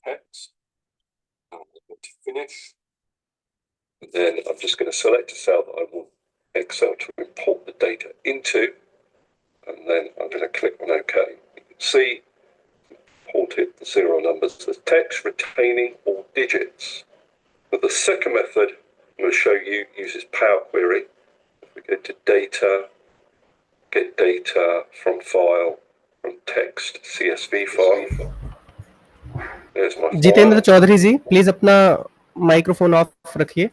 text. I'm going to finish. And then I'm just going to select a cell that I want Excel to import the data into. And then I'm going to click on OK. You can see imported the serial numbers, the text retaining all digits. But the second method I'm going to show you uses Power Query. If we go to data, get data from file, from text CSV file. There's my file. Jitendra Chaudhary ji please अपना microphone off रखिए.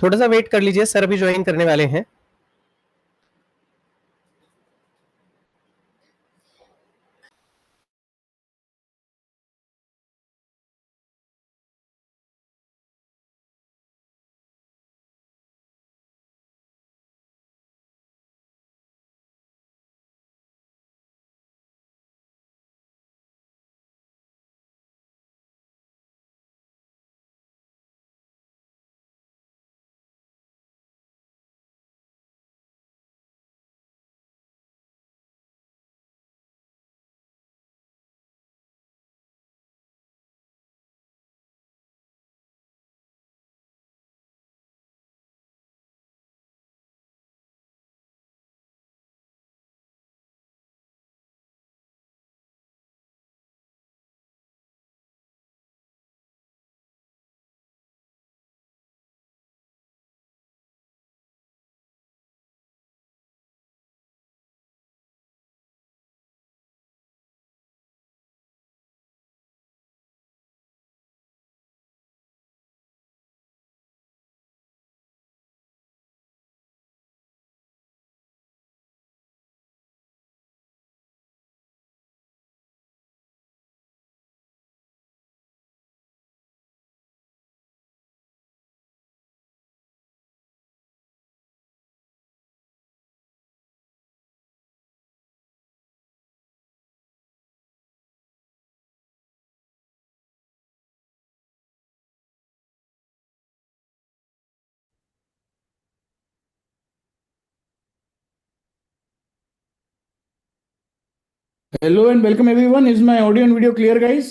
थोड़ा सा wait कर लीजिए, sir अभी join करने वाले हैं. Hello and welcome everyone. Is my audio and video clear, guys?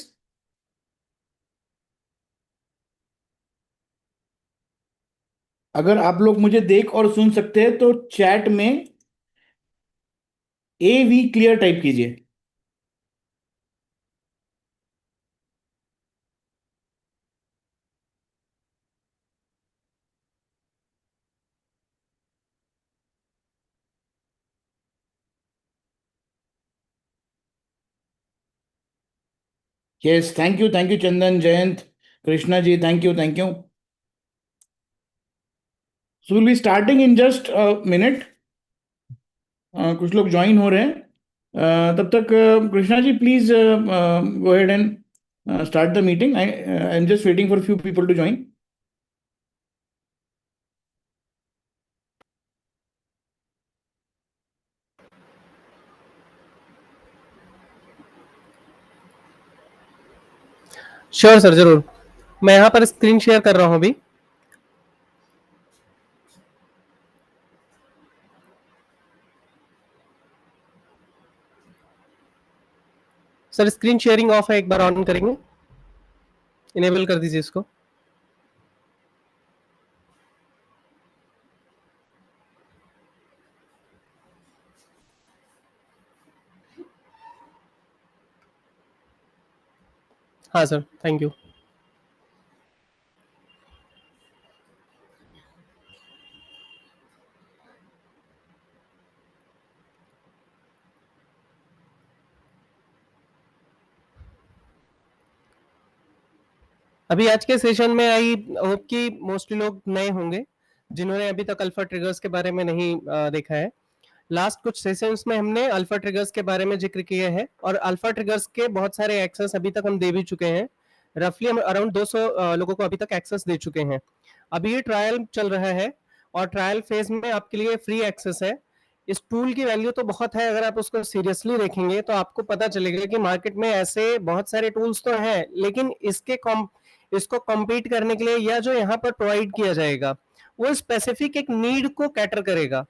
अगर आप लोग मुझे देख और सुन सकते हैं तो चैट में AV क्लियर टाइप कीजिए. Yes, thank you, Chandan, Jayant, Krishna ji, thank you. So we'll be starting in just a minute. कुछ लोग ज्वाइन हो रहे हैं. तब तक Krishna ji please go ahead and start the meeting. I am just waiting for few people to join. Sure sir, जरूर. मैं यहाँ पर स्क्रीन शेयर कर रहा हूँ अभी. सर स्क्रीन शेयरिंग ऑफ है, एक बार ऑन करेंगे. इनेबल कर दीजिए इसको. हाँ सर, थैंक यू। अभी आज के सेशन में आई होप कि मोस्टली लोग नए होंगे जिन्होंने अभी तक अल्फा ट्रिगर्स के बारे में नहीं देखा है। लास्ट कुछ सेशंस में हमने अल्फा ट्रिगर्स के बारे में जिक्र किया है और अल्फा ट्रिगर्स के बहुत सारे एक्सेस अभी तक हम दे भी चुके हैं। रफली हम अराउंड 200 लोगों को अभी तक एक्सेस दे चुके हैं। अभी ये ट्रायल चल रहा है और ट्रायल फेज में आपके लिए फ्री एक्सेस है। इस टूल की वैल्यू तो बहुत है, अगर आप उसको सीरियसली देखेंगे तो आपको पता चलेगा कि मार्केट में ऐसे बहुत सारे टूल्स तो हैं, लेकिन इसको कॉम्पीट करने के लिए या जो यहाँ पर प्रोवाइड किया जाएगा वो स्पेसिफिक एक नीड को कैटर करेगा।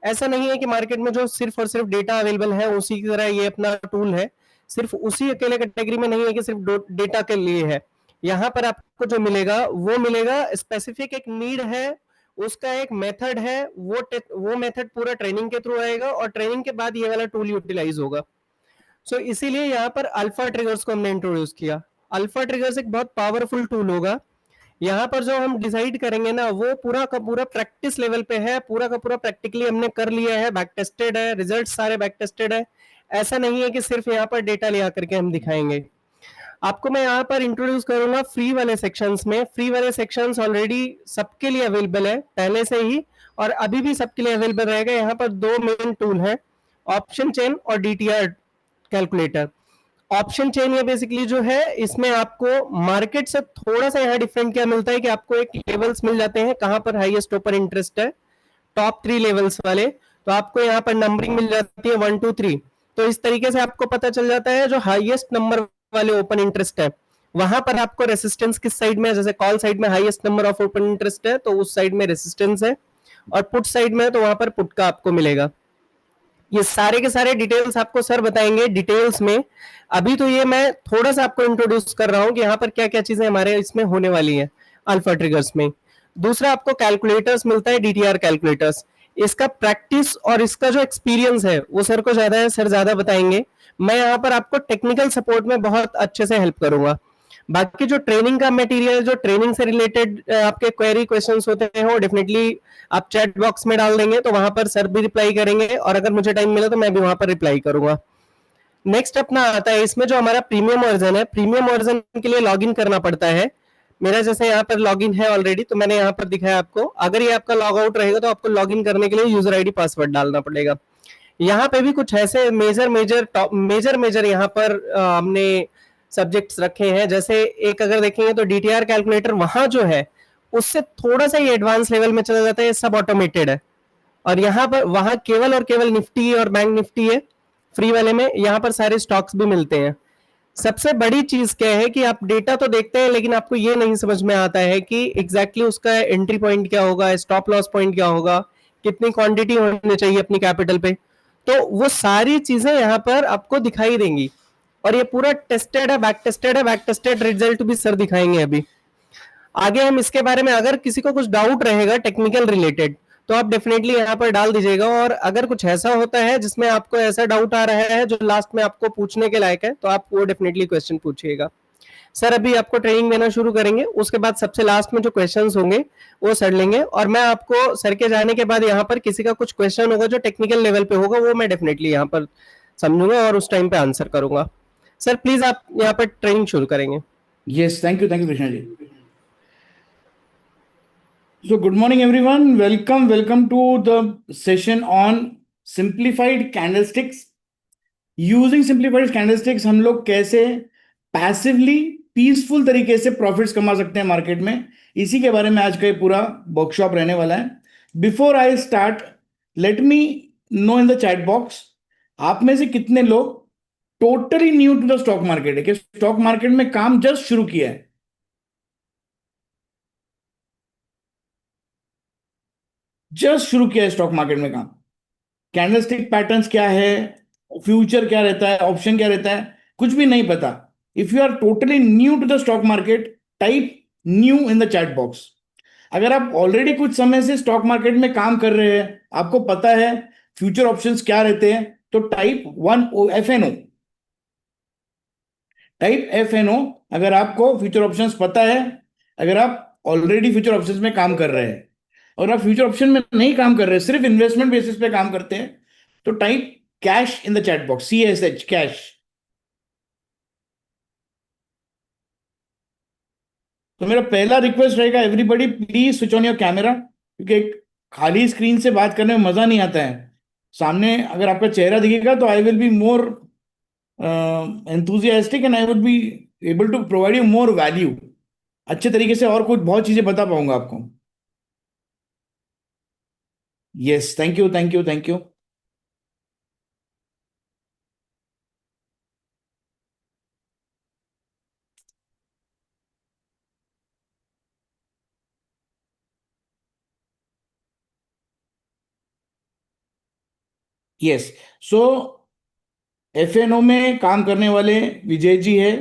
ऐसा नहीं है कि मार्केट में जो सिर्फ और सिर्फ डेटा अवेलेबल है उसी की तरह ये अपना टूल है, सिर्फ उसी अकेले कैटेगरी में नहीं है कि सिर्फ डेटा के लिए है। यहाँ पर आपको जो मिलेगा वो मिलेगा स्पेसिफिक एक नीड है, उसका एक मेथड है, वो मेथड पूरा ट्रेनिंग के थ्रू आएगा और ट्रेनिंग के बाद ये वाला टूल यूटिलाइज होगा। सो इसीलिए यहाँ पर अल्फा ट्रिगर्स को हमने इंट्रोड्यूस किया। अल्फा ट्रिगर्स एक बहुत पावरफुल टूल होगा। यहाँ पर जो हम डिसाइड करेंगे ना वो पूरा का पूरा प्रैक्टिस लेवल पे है, पूरा का पूरा प्रैक्टिकली हमने कर लिया है, बैक टेस्टेड है, रिजल्ट सारे बैक टेस्टेड है। ऐसा नहीं है कि सिर्फ यहाँ पर डेटा ले आकर के हम दिखाएंगे। आपको मैं यहाँ पर इंट्रोड्यूस करूंगा फ्री वाले सेक्शंस में। फ्री वाले सेक्शंस ऑलरेडी सबके लिए अवेलेबल है पहले से ही और अभी भी सबके लिए अवेलेबल रहेगा। यहाँ पर दो मेन टूल है, ऑप्शन चेन और डीटीआर कैलकुलेटर। ऑप्शन चेन ये बेसिकली जो है इसमें आपको मार्केट से थोड़ा सा यहाँ डिफरेंट क्या मिलता है कि आपको एक लेवल्स मिल जाते हैं कहां पर हाईएस्ट ओपन इंटरेस्ट है, टॉप 3 लेवल्स वाले। तो आपको यहाँ पर नंबरिंग मिल जाती है 1 2 3। तो इस तरीके से आपको पता चल जाता है जो हाईएस्ट नंबर वाले ओपन इंटरेस्ट है वहां पर आपको रेसिस्टेंस किस साइड में है। जैसे कॉल साइड में highest number of open interest है तो उस साइड में रेसिस्टेंस है, और पुट साइड में है तो वहां पर पुट का आपको मिलेगा। ये सारे के सारे डिटेल्स आपको सर बताएंगे डिटेल्स में। अभी तो ये मैं थोड़ा सा आपको इंट्रोड्यूस कर रहा हूं कि यहाँ पर क्या क्या चीजें हमारे इसमें होने वाली है अल्फा ट्रिगर्स में। दूसरा आपको कैलकुलेटर्स मिलता है, डीटीआर कैलकुलेटर्स। इसका प्रैक्टिस और इसका जो एक्सपीरियंस है वो सर को ज्यादा है, सर ज्यादा बताएंगे। मैं यहाँ पर आपको टेक्निकल सपोर्ट में बहुत अच्छे से हेल्प करूंगा। बाकी जो ट्रेनिंग का मटेरियल, जो ट्रेनिंग से रिलेटेड आपके क्वेरी क्वेश्चंस होते हैं वो डेफिनेटली आप चैट बॉक्स में डाल देंगे तो वहां पर सर भी रिप्लाई करेंगे और अगर मुझे टाइम मिला तो मैं भी वहां पर रिप्लाई करूंगा। नेक्स्ट अपना आता है इसमें जो हमारा प्रीमियम वर्जन है। प्रीमियम वर्जन के लिए लॉगिन करना पड़ता है। मेरा जैसे यहाँ पर लॉगिन है ऑलरेडी तो मैंने यहाँ पर दिखाया आपको। अगर ये आपका लॉग आउट रहेगा तो आपको लॉगिन करने के लिए यूजर आईडी पासवर्ड डालना पड़ेगा। यहाँ पे भी कुछ ऐसे मेजर यहाँ पर हमने सब्जेक्ट्स रखे हैं। जैसे एक अगर देखेंगे तो डीटीआर कैलकुलेटर वहां जो है उससे थोड़ा सा ये एडवांस लेवल में चला जाता है, सब ऑटोमेटेड है। और यहाँ पर वहां केवल और केवल निफ्टी और बैंक निफ्टी है फ्री वाले में, यहाँ पर सारे स्टॉक्स भी मिलते हैं। सबसे बड़ी चीज क्या है कि आप डेटा तो देखते हैं लेकिन आपको ये नहीं समझ में आता है कि एग्जैक्टली उसका एंट्री पॉइंट क्या होगा, स्टॉप लॉस पॉइंट क्या होगा, कितनी क्वांटिटी होनी चाहिए अपनी कैपिटल पे। तो वो सारी चीजें यहाँ पर आपको दिखाई देंगी और ये पूरा टेस्टेड है, बैक टेस्टेड है। बैक टेस्टेड रिजल्ट भी सर दिखाएंगे अभी आगे हम इसके बारे में। अगर किसी को कुछ डाउट रहेगा टेक्निकल रिलेटेड तो आप डेफिनेटली यहाँ पर डाल दीजिएगा, और अगर कुछ ऐसा होता है जिसमें आपको ऐसा डाउट आ रहा है जो लास्ट में आपको पूछने के लायक है तो आप वो डेफिनेटली क्वेश्चन पूछिएगा। सर अभी आपको ट्रेनिंग देना शुरू करेंगे, उसके बाद सबसे लास्ट में जो क्वेश्चंस होंगे वो सर लेंगे, और मैं आपको सर के जाने के बाद यहाँ पर किसी का कुछ क्वेश्चन होगा जो टेक्निकल लेवल पे होगा वो मैं डेफिनेटली यहाँ पर समझूंगा और उस टाइम पे आंसर करूंगा। सर प्लीज आप यहाँ पर ट्रेनिंग शुरू करेंगे। Yes, thank you, Krishna ji. So, good morning, everyone. Welcome to the session on simplified candlesticks. Using simplified candlesticks, हम लोग कैसे पैसिवली पीसफुल तरीके से प्रॉफिट्स कमा सकते हैं मार्केट में, इसी के बारे में आज का ये पूरा वर्कशॉप रहने वाला है। Before I start, let me know in the chat box, आप में से कितने लोग totally new to the stock market है, कि स्टॉक मार्केट में काम जस्ट शुरू किया है। जस्ट शुरू किया है स्टॉक मार्केट में काम। कैंडलस्टिक पैटर्न्स क्या है, फ्यूचर क्या रहता है, ऑप्शन क्या रहता है, कुछ भी नहीं पता। If you are totally new to the stock market, type new in the chat box. अगर आप ऑलरेडी कुछ समय से स्टॉक मार्केट में काम कर रहे हैं, आपको पता है फ्यूचर ऑप्शंस क्या रहते हैं, तो टाइप 1 FNO। टाइप FNO अगर आपको फ्यूचर ऑप्शंस पता है, अगर आप ऑलरेडी फ्यूचर ऑप्शंस में काम कर रहे हैं, और आप फ्यूचर ऑप्शन में नहीं काम कर रहे, सिर्फ इन्वेस्टमेंट बेसिस पे काम करते हैं, तो type cash in the chat box, CASH, cash. तो मेरा पहला रिक्वेस्ट रहेगा, everybody please switch on your camera, क्योंकि एक खाली स्क्रीन से बात करने में मजा नहीं आता है। सामने अगर आपका चेहरा दिखेगा तो I will be more enthusiastic and I would be able to provide you more value, अच्छे तरीके से और कुछ बहुत चीजें बता पाऊंगा आपको। Yes, thank you, thank you, thank you. Yes, so FNO में काम करने वाले विजय जी है,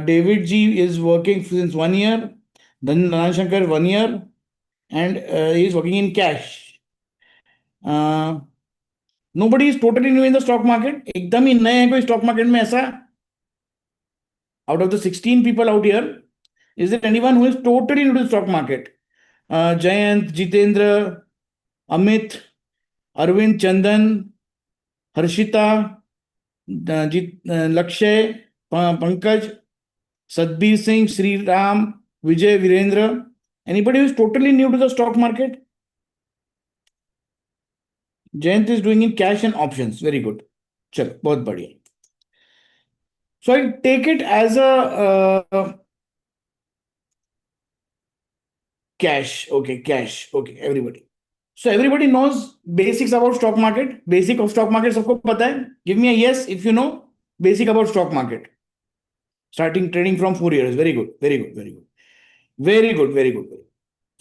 David ji is working since 1 year, Dhan Shankar 1 year, and he is working in cash. Nobody is totally new in the stock market, एकदम ही नए हैं कोई स्टॉक मार्केट में ऐसा? Out of the 16 people out here, is there anyone who is totally new to the stock market? Jayant, Jitendra, Amit, Arvind, Chandan, Harshita, Lakshay, Pankaj, Sadbir Singh, Sri Ram, Vijay, Virendra. Anybody who is totally new to the stock market? Jayant is doing in cash and options. Very good. चलो, बहुत बढ़िया. So I take it as a cash. Okay, cash. Okay, everybody. So everybody knows basics about stock market. Basic of stock market सबको पता है? Give me a yes if you know basic about stock market. Starting trading from 4 years. Very good. Very good. Very good. Very good. Very good.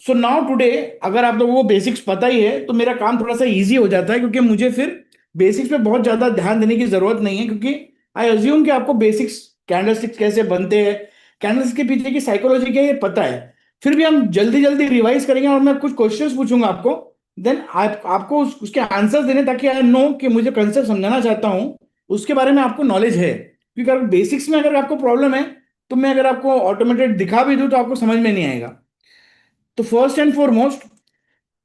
So now today अगर आप लोगों को basics पता ही है तो मेरा काम थोड़ा सा इजी हो जाता है, क्योंकि मुझे फिर बेसिक्स पे बहुत ज्यादा ध्यान देने की जरूरत नहीं है, क्योंकि आई अज्यूम कि आपको बेसिक्स, कैंडलस्टिक्स कैसे बनते हैं, कैंडल्स के पीछे की साइकोलॉजी क्या है ये पता है। फिर भी हम जल्दी जल्दी रिवाइज करेंगे और मैं कुछ क्वेश्चंस पूछूंगा आपको, देन आपको उसके आंसर्स देने, ताकि आई नो कि मुझे कंसेप्ट समझाना चाहता हूं उसके बारे में आपको नॉलेज है। क्योंकि अगर बेसिक्स में अगर आपको प्रॉब्लम है तो मैं अगर आपको ऑटोमेटेड दिखा भी दूं तो आपको समझ में नहीं आएगा। तो first and foremost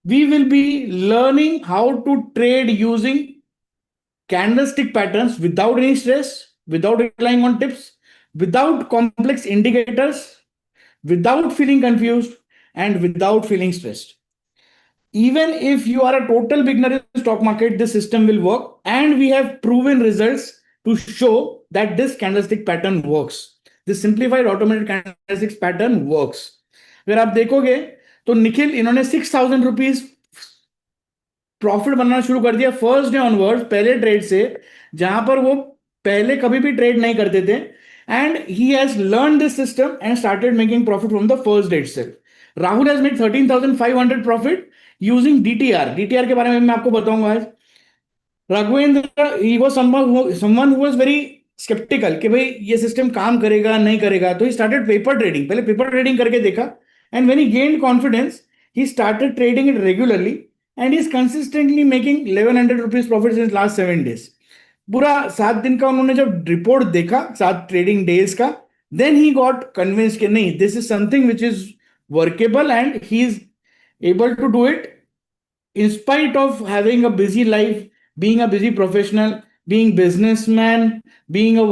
we will be learning how to trade using candlestick patterns without any stress, without relying on tips, without complex indicators, without feeling confused, and without feeling stressed. Even if you are a total beginner in the stock market, this system will work, and we have proven results to show that this candlestick pattern works. This simplified automated candlestick pattern works. अगर आप देखोगे तो निखिल, इन्होंने 6,000 rupees profit बनाना शुरू कर दिया first day onward, पहले trade से, जहां पर वो पहले कभी भी ट्रेड नहीं करते थे, and he has learn this system and started making profit from the first day itself. Rahul has made 13,500 profit using DTR। DTR के बारे में मैं आपको बताऊंगा आज। Raghavendra, he was someone who was very sceptical कि भाई ये सिस्टम काम करेगा नहीं करेगा, तो ही स्टार्टेड पेपर ट्रेडिंग। पहले पेपर ट्रेडिंग करके देखा, and when he gained confidence, he started trading it regularly, and he is consistently making 1,100 rupees profit since last 7 days. पूरा 7 दिन का उन्होंने जब रिपोर्ट देखा, 7 ट्रेडिंग डेज का, then he got convinced कि नहीं, this is something which is workable and he is able to do it in spite of having a busy life, being a busy professional, being businessman, being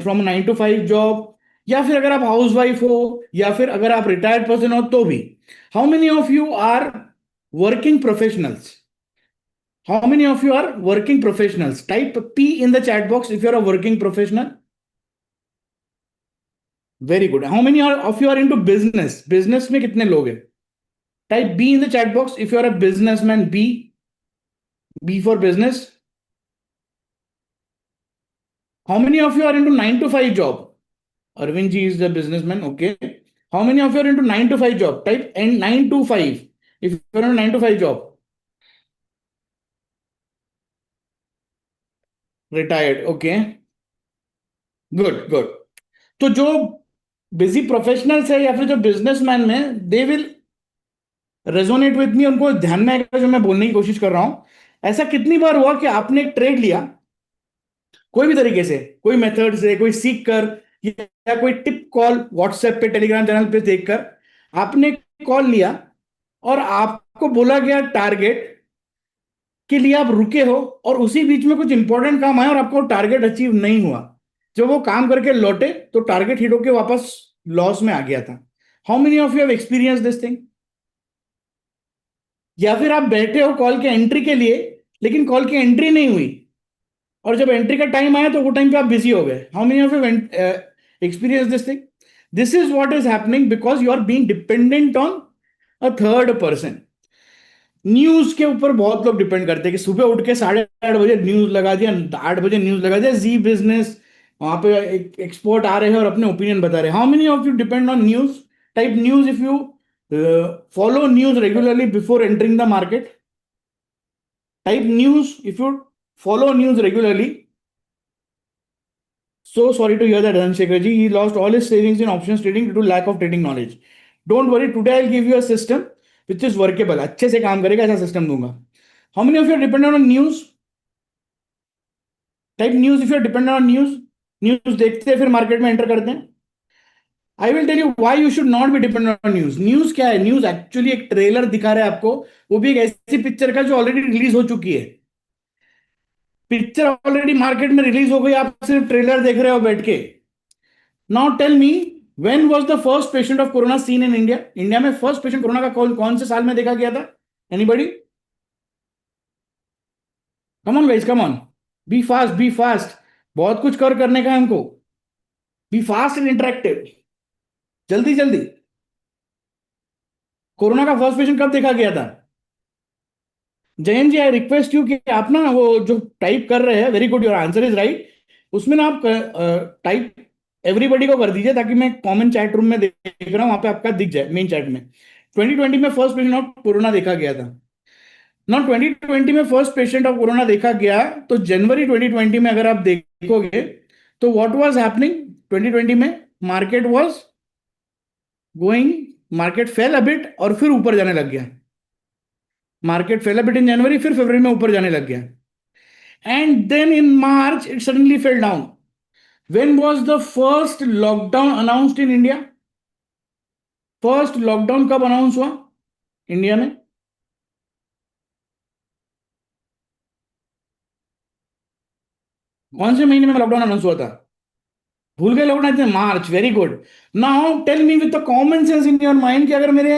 from a 9 to 5 job, या फिर अगर आप house wife हो, या फिर अगर आप retired person हो तो भी। How many of you are working professionals? How many of you are working professionals? Type P in the chat box if you are a working professional. Very good. How many of you are into business? Business में कितने लोग हैं? Type B in the chat box if you are a businessman. B for business. How many of you are into 9 to 5 job? Arvind ji is the businessman. Okay. How many of you are into 9 to 5 job? Type and 9 to 5. If you're in a 9 to 5 job. Retired. Okay. Good, good. तो जो busy professionals है या फिर जो businessman में, they will resonate with me, उनको ध्यान में आएगा जो मैं बोलने की कोशिश कर रहा हूं। ऐसा कितनी बार हुआ कि आपने एक ट्रेड लिया कोई भी तरीके से, कोई मेथड से, कोई सीख कर या कोई टिप कॉल व्हाट्सएप पे, टेलीग्राम चैनल पे देखकर आपने कॉल लिया और आपको बोला गया टारगेट के लिए आप रुके हो, और उसी बीच में कुछ इंपॉर्टेंट काम आया और आपको टारगेट अचीव नहीं हुआ, जब वो काम करके लौटे तो टारगेट हिट होके वापस लॉस में आ गया था। How many of you have experience this thing? या फिर आप बैठे हो कॉल के एंट्री के लिए, लेकिन कॉल की एंट्री नहीं हुई, और जब एंट्री का टाइम आया तो वो टाइम पे आप बिजी हो गए। How many of you experience this thing? This is what is happening because you are being dependent on a third person. News के ऊपर बहुत लोग डिपेंड करते हैं कि सुबह उठ के 8:30 बजे न्यूज लगा दिया, 8 बजे न्यूज लगा दिया, जी बिजनेस वहां पे एक्सपर्ट आ रहे हैं और अपने ओपिनियन बता रहे हैं। How many of you depend on news? Type news if you follow news regularly before entering the market. Type news if you follow news regularly. So sorry to hear that, Dhansekhar ji. He lost all his savings in options trading due to lack of trading knowledge. Don't worry, today I'll give you a system which is workable. अच्छे से काम करेगा, ऐसा system दूंगा. How many of you are dependent on news? Type news if you are dependent on news. News देखते हैं फिर market में एंटर करते हैं. I will tell you why you should not be dependent on news. News क्या है? News actually एक trailer दिखा रहा है आपको, वो भी एक ऐसी पिक्चर का जो ऑलरेडी रिलीज हो चुकी है. पिक्चर ऑलरेडी मार्केट में रिलीज हो गई, आप सिर्फ ट्रेलर देख रहे हो बैठ के. Now tell me, when was the first patient of corona seen in India? India में फर्स्ट पेशेंट कोरोना का कौन से साल में देखा गया था? Anybody? Come on guys, come on, be fast, be fast. बहुत कुछ करने का है हमको. Be fast and interactive. जल्दी जल्दी. कोरोना का फर्स्ट पेशेंट कब देखा गया था? जयंत जी, आई रिक्वेस्ट यू कि आप ना वो जो टाइप कर रहे हैं, very good, your answer is right, उसमें ना आप टाइप एवरीबॉडी को कर दीजिए ताकि मैं कॉमन चैट रूम में देख रहा हूं, वहां पे आपका दिख जाए मेन चैट में. 2020 में फर्स्ट पेशेंट ऑफ कोरोना देखा गया था ना. 2020 में फर्स्ट पेशेंट ऑफ कोरोना देखा गया, तो जनवरी 2020 में अगर आप देखोगे तो व्हाट वाज हैपनिंग 2020 में? Market was going, market fell a bit और फिर ऊपर जाने लग गया. Market fell a bit in January, फिर फरवरी में ऊपर जाने लग गया. And then in March it suddenly fell down. When was the first lockdown announced in India? First lockdown कब अनाउंस हुआ इंडिया में? कौन से महीने में लॉकडाउन अनाउंस हुआ था? भूल गए लोग ना? March. Very good. Now tell me with the common sense in your mind कि अगर मेरे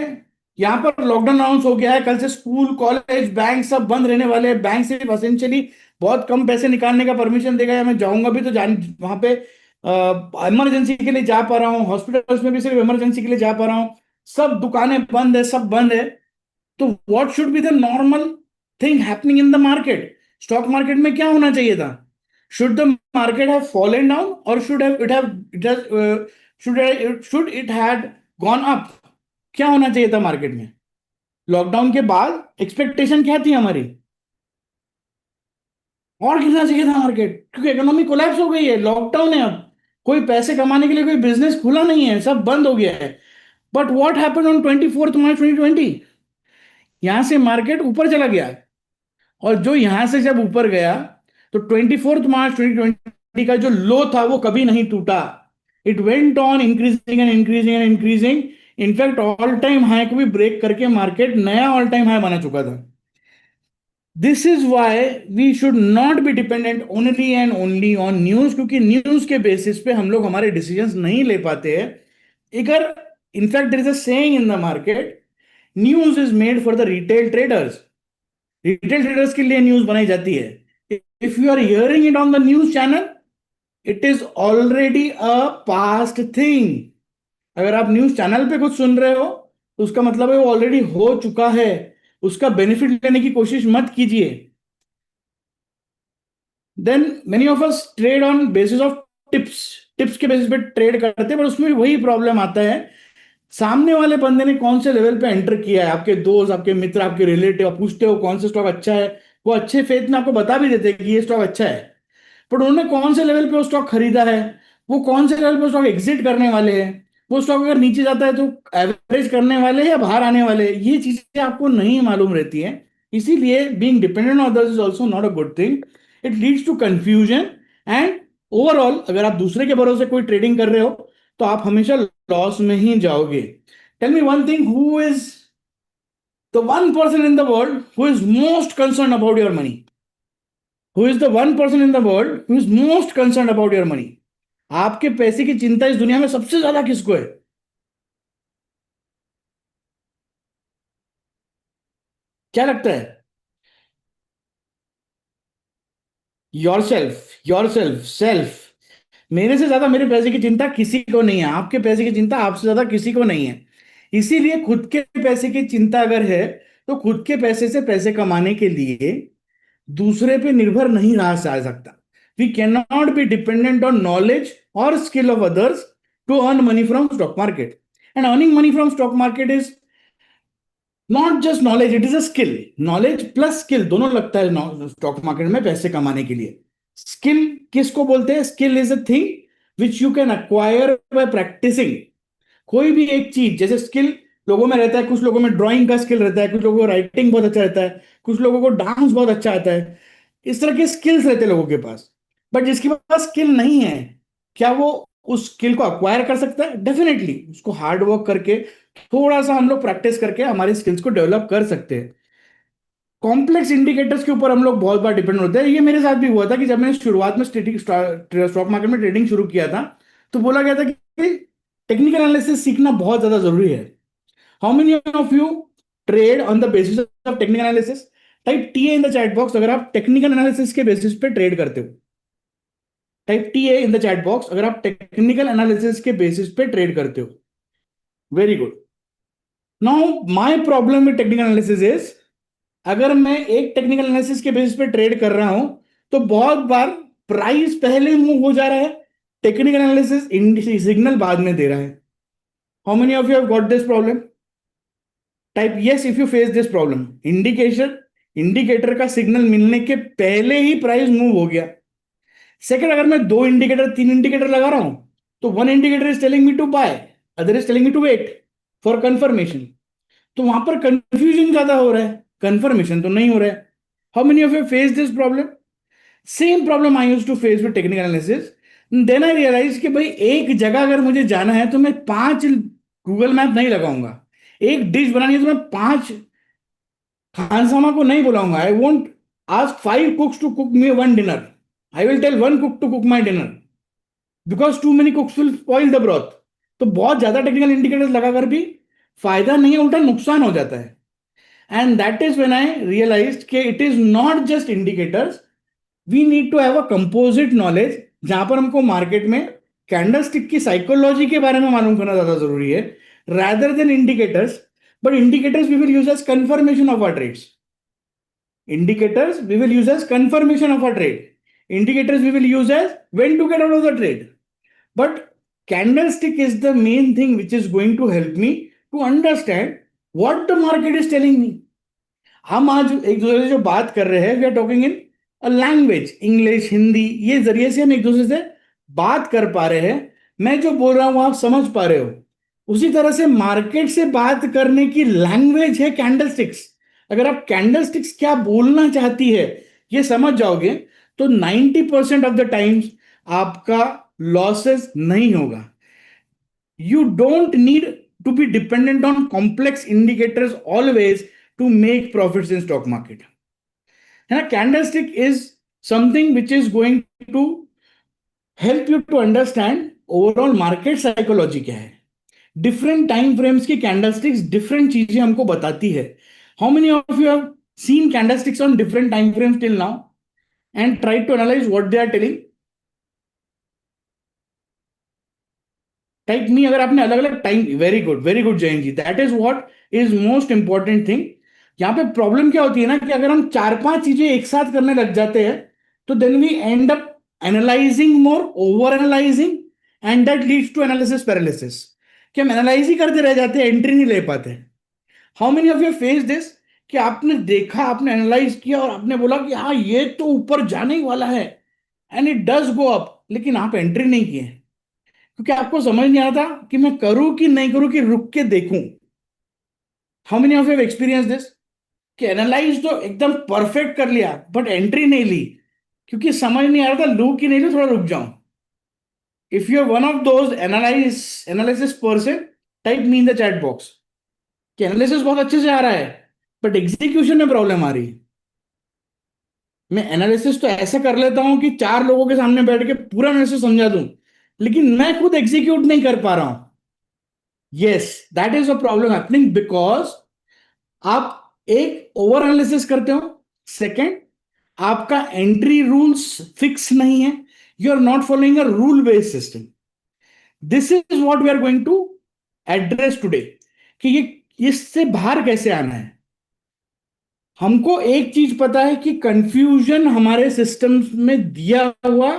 यहां पर लॉकडाउन अनाउंस हो गया है, कल से स्कूल, कॉलेज, बैंक सब बंद रहने वाले हैं, बैंक सिर्फ एसेंशियली बहुत कम पैसे निकालने का परमिशन देगा, या मैं जाऊंगा भी तो वहां पे इमरजेंसी के लिए जा पा रहा हूँ, हॉस्पिटल्स में भी सिर्फ इमरजेंसी के लिए जा पा रहा हूँ, सब दुकानें बंद है, सब बंद है, तो what should be the normal thing happening in the market? Stock market में क्या होना चाहिए था? Should the market have fallen down or should it had gone up? क्या होना चाहिए था मार्केट में? लॉकडाउन के बाद एक्सपेक्टेशन क्या थी हमारी? और गिरना चाहिए था मार्केट, क्योंकि इकोनॉमी कोलैप्स हो गई है, लॉकडाउन है, अब कोई पैसे कमाने के लिए कोई बिजनेस खुला नहीं है, सब बंद हो गया है. बट व्हाट हैपेंड ऑन 24 मार्च 2020? यहां से मार्केट ऊपर चला गया, और जो यहां से जब ऊपर गया तो 24 मार्च 2020 का जो लो था वो कभी नहीं टूटा. It went on increasing and increasing and increasing. In fact all time high को भी ब्रेक करके मार्केट नया ऑल टाइम हाई बना चुका था. This is why we should not be dependent only and only on news, क्योंकि न्यूज के basis पे हम लोग हमारे डिसीजंस नहीं ले पाते हैं. अगर in fact there is a saying in the market, news is made for the retail traders. Retail traders के लिए न्यूज बनाई जाती है. If you are hearing it on the news channel, it is already a past thing. अगर आप news channel पे कुछ सुन रहे हो तो उसका मतलब है वो ऑलरेडी हो चुका है. उसका बेनिफिट लेने की कोशिश मत कीजिए. Then many of us trade on basis of tips. Tips के बेसिस पे ट्रेड करते हैं, पर उसमें भी वही प्रॉब्लम आता है, सामने वाले बंदे ने कौन से लेवल पे एंटर किया है. आपके दोस्त, आपके मित्र, आपके रिलेटिव, आप पूछते हो कौन सा स्टॉक अच्छा है, वो अच्छे फेथ में आपको बता भी देते हैं कि ये स्टॉक अच्छा है, पर उन्होंने कौन से लेवल पे वो स्टॉक खरीदा है, वो कौन से लेवल पे स्टॉक एग्जिट करने वाले हैं, वो स्टॉक अगर नीचे जाता है तो एवरेज करने वाले हैं या बाहर आने वाले हैं, ये चीजें आपको नहीं मालूम रहती है. इसीलिए being dependent on others is also not a good thing. It leads to confusion and overall अगर आप दूसरे के भरोसे कोई ट्रेडिंग कर रहे हो तो आप हमेशा लॉस में ही जाओगे. Tell me one thing, who is the one person in the world who is most concern about your money? Who is the one person in the world who is most concern about your money? आपके पैसे की चिंता इस दुनिया में सबसे ज्यादा किसको है? क्या लगता है? Yourself, yourself, self. मेरे से ज्यादा मेरे पैसे की चिंता किसी को नहीं है. आपके पैसे की चिंता आपसे ज्यादा किसी को नहीं है. इसीलिए खुद के पैसे की चिंता अगर है तो खुद के पैसे से पैसे कमाने के लिए दूसरे पे निर्भर नहीं रहा जा सकता. We can not be dependent on knowledge और skill of others to earn money from stock market. And earning money from stock market is not just knowledge, it is a skill. Knowledge plus skill दोनों लगता है stock market में पैसे कमाने के लिए. Skill किसको बोलते हैं? Skill is a thing which you can acquire by practising. कोई भी एक चीज, जैसे स्किल लोगों में रहता है, कुछ लोगों में ड्राइंग का स्किल रहता है, कुछ लोगों को राइटिंग बहुत अच्छा रहता है, कुछ लोगों को डांस बहुत अच्छा आता है. इस तरह के स्किल्स रहते हैं लोगों के पास. बट जिसके पास स्किल नहीं है, क्या वो उस स्किल को अक्वायर कर सकता है? डेफिनेटली. उसको हार्ड वर्क करके, थोड़ा सा हम लोग प्रैक्टिस करके हमारे स्किल्स को डेवलप कर सकते हैं. कॉम्प्लेक्स इंडिकेटर्स के ऊपर हम लोग बहुत बार डिपेंड होते हैं. ये मेरे साथ भी हुआ था कि जब मैंने शुरुआत में स्टॉक मार्केट में ट्रेडिंग शुरू किया था तो बोला गया था कि टेक्निकल एनालिसिस सीखना बहुत ज्यादा जरूरी है. How many of you trade on the basis of technical analysis? Type TA in the chat box अगर आप टेक्निकल एनालिसिस के बेसिस पे ट्रेड करते हो. Type TA in the chat box अगर आप टेक्निकल एनालिसिस के बेसिस पे ट्रेड करते हो. Very good. Now my problem with technical analysis is, अगर मैं एक टेक्निकल एनालिसिस के बेसिस पे ट्रेड कर रहा हूं तो बहुत बार प्राइस पहले मूव हो जा रहा है, टेक्निकल एनालिसिस सिग्नल बाद में दे रहा है. How many of you have got this problem? Type yes if you face this problem. Indicator का सिग्नल मिलने के पहले ही प्राइस मूव हो गया. सेकंड, अगर मैं दो इंडिकेटर, तीन इंडिकेटर लगा रहा हूं तो one indicator is telling me to buy, other is telling me to wait for confirmation. तो वहां पर कंफ्यूजन ज्यादा हो रहा है, कंफर्मेशन तो नहीं हो रहा है. How many of you face this problem? Same problem I used to face with technical analysis. Then I realize कि भाई एक जगह अगर मुझे जाना है तो मैं 5 गूगल मैप नहीं लगाऊंगा. एक डिश बनानी है तो मैं 5 खानसामा को नहीं बुलाऊंगा. I won't ask 5 cooks to cook me one dinner. I will tell 1 cook to cook my dinner because too many cooks will spoil the broth. तो बहुत ज्यादा टेक्निकल इंडिकेटर्स लगाकर भी फायदा नहीं है, उल्टा नुकसान हो जाता है. And that is when I realized कि it is not just indicators. We need to have a composite knowledge जहां पर हमको मार्केट में कैंडलस्टिक की साइकोलॉजी के बारे में मालूम करना ज्यादा जरूरी है rather than indicators. But indicators we will use as confirmation of our trades. Indicators we will use as confirmation of our trade. Indicators we will use as when to get out of the trade. But candlestick is the main thing which is going to help me to understand what the market is telling me. हम आज एक दूसरे से जो बात कर रहे हैं, we are talking in a language, English, Hindi, ये जरिए से हम एक दूसरे से बात कर पा रहे हैं. मैं जो बोल रहा हूं आप समझ पा रहे हो. उसी तरह से मार्केट से बात करने की लैंग्वेज है कैंडलस्टिक्स. अगर आप कैंडलस्टिक्स क्या बोलना चाहती है ये समझ जाओगे तो 90% ऑफ द टाइम्स आपका लॉसेस नहीं होगा. You don't need to be dependent on complex indicators always to make profits in stock market. है ना? Candlestick is something which is going to help you to understand overall market psychology क्या है. Different time frames की candlesticks different चीजें हमको बताती है. How many of you have seen candlesticks on different time frames till now and try to analyse what they are telling? Type me अगर आपने अलग अलग time. Very good Jain ji. That is what is most important thing. यहां पे problem क्या होती है ना कि अगर हम 4-5 चीजें एक साथ करने लग जाते हैं तो then we end up analysing more, over analysing, and that leads to analysis paralysis. कि हम एनालाइज ही करते रह जाते हैं, एंट्री नहीं ले पाते. How many of you face this कि आपने देखा, आपने एनालाइज किया और आपने बोला कि हाँ ये तो ऊपर जाने ही वाला है and it does go up, लेकिन आप एंट्री नहीं किए क्योंकि आपको समझ नहीं आता कि मैं करूं कि नहीं करूं, कि रुक के देखूं. How many of you have experience this कि एनालाइज तो एकदम परफेक्ट कर लिया बट एंट्री नहीं ली क्योंकि समझ नहीं आ रहा था लूं कि नहीं लूं, थोड़ा रुक जाऊं. If you're one of those analysis person, type me in the chat box कि एनालिसिस बहुत अच्छे से आ रहा है बट एग्जीक्यूशन में प्रॉब्लम आ रही है। मैं एनालिसिस तो ऐसा कर लेता हूं कि 4 लोगों के सामने बैठ के पूरा एनालिसिस समझा दूं, लेकिन मैं खुद एग्जीक्यूट नहीं कर पा रहा हूं। Yes, that is a problem happening because आप एक ओवर एनालिसिस करते हो। सेकंड, आपका एंट्री रूल्स फिक्स नहीं है, you are not following a rule based system. This is what we are going to address today कि ये इससे बाहर कैसे आना है। हमको एक चीज पता है कि कंफ्यूजन हमारे सिस्टम में दिया हुआ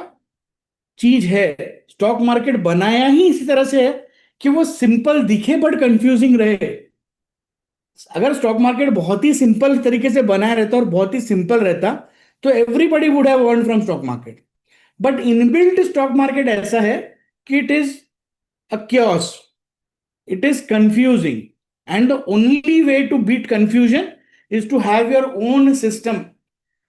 चीज है। स्टॉक मार्केट बनाया ही इसी तरह से है कि वो सिंपल दिखे बट कंफ्यूजिंग रहे। अगर स्टॉक मार्केट बहुत ही सिंपल तरीके से बनाया रहता और बहुत ही सिंपल रहता तो everybody would have earn from stock market. But inbuilt stock market ऐसा है कि it is a chaos, it is confusing, and the only way to beat confusion is to have your own system।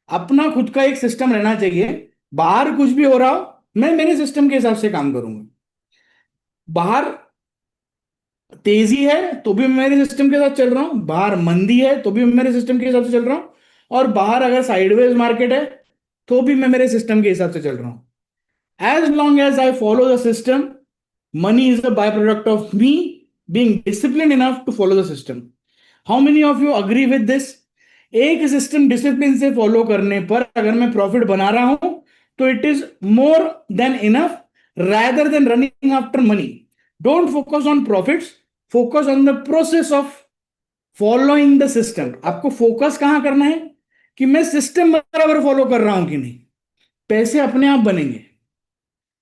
अपना खुद का एक system रहना चाहिए। बाहर कुछ भी हो रहा हो, मैं मेरे सिस्टम के हिसाब से काम करूंगा। बाहर तेजी है तो भी मैं मेरे सिस्टम के साथ चल रहा हूं, बाहर मंदी है तो भी मैं मेरे सिस्टम के हिसाब से चल रहा हूं, और बाहर अगर साइडवेज मार्केट है तो भी मैं मेरे सिस्टम के हिसाब से चल रहा हूं। As long as I follow the system, money is a byproduct of me being disciplined enough to follow the system। How many of you agree with this? एक सिस्टम डिसिप्लिन से फॉलो करने पर अगर मैं प्रॉफिट बना रहा हूं तो it is more than enough rather than running after money। Don't focus on profits, focus on the process of following the system। आपको फोकस कहां करना है कि मैं सिस्टम बराबर फॉलो कर रहा हूं कि नहीं। पैसे अपने आप बनेंगे।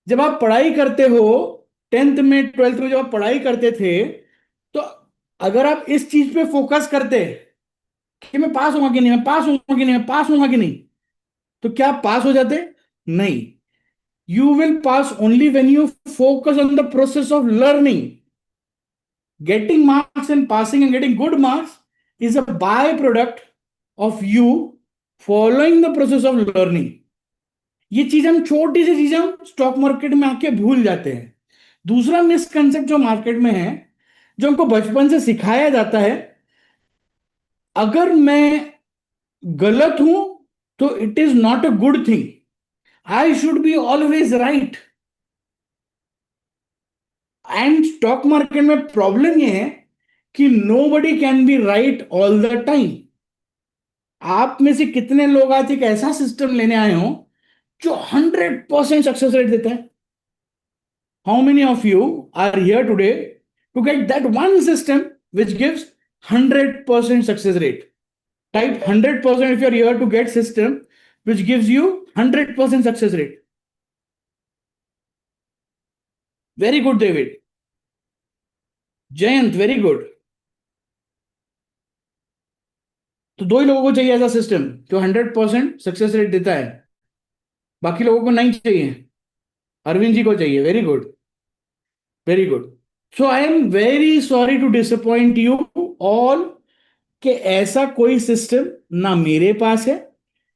जब आप पढ़ाई करते हो, 10th में 12th में जब आप पढ़ाई करते थे, तो अगर आप इस चीज पे फोकस करते कि मैं पास होगा कि नहीं, मैं पास होगा कि नहीं, मैं पास होगा कि नहीं, तो क्या आप पास हो जाते? नहीं। You will pass only when you focus on the process of learning. Getting marks and passing and getting good marks is a by product of you following the process of learning. ये चीज हम छोटी सी चीजें हम stock market में आके भूल जाते हैं। दूसरा मिसकंसेप्ट जो मार्केट में है, जो हमको बचपन से सिखाया जाता है, अगर मैं गलत हूं तो it is not a good thing, I should be always right. And stock market में प्रॉब्लम यह है कि nobody can be right all the time. आप में से कितने लोग आज एक ऐसा सिस्टम लेने आए हो जो 100% सक्सेस रेट देता है? How many of you are here today to get that one system which gives 100% success rate? Type 100% if you're here to get system which gives you 100% success rate. Very good, David. Jayant, very good. तो दो ही लोगों को चाहिए ऐसा system जो 100% success rate देता है, बाकी लोगों को नहीं चाहिए। अरविंद जी को चाहिए। Very good, very good. So I am very sorry to disappoint you all कि ऐसा कोई सिस्टम ना मेरे पास है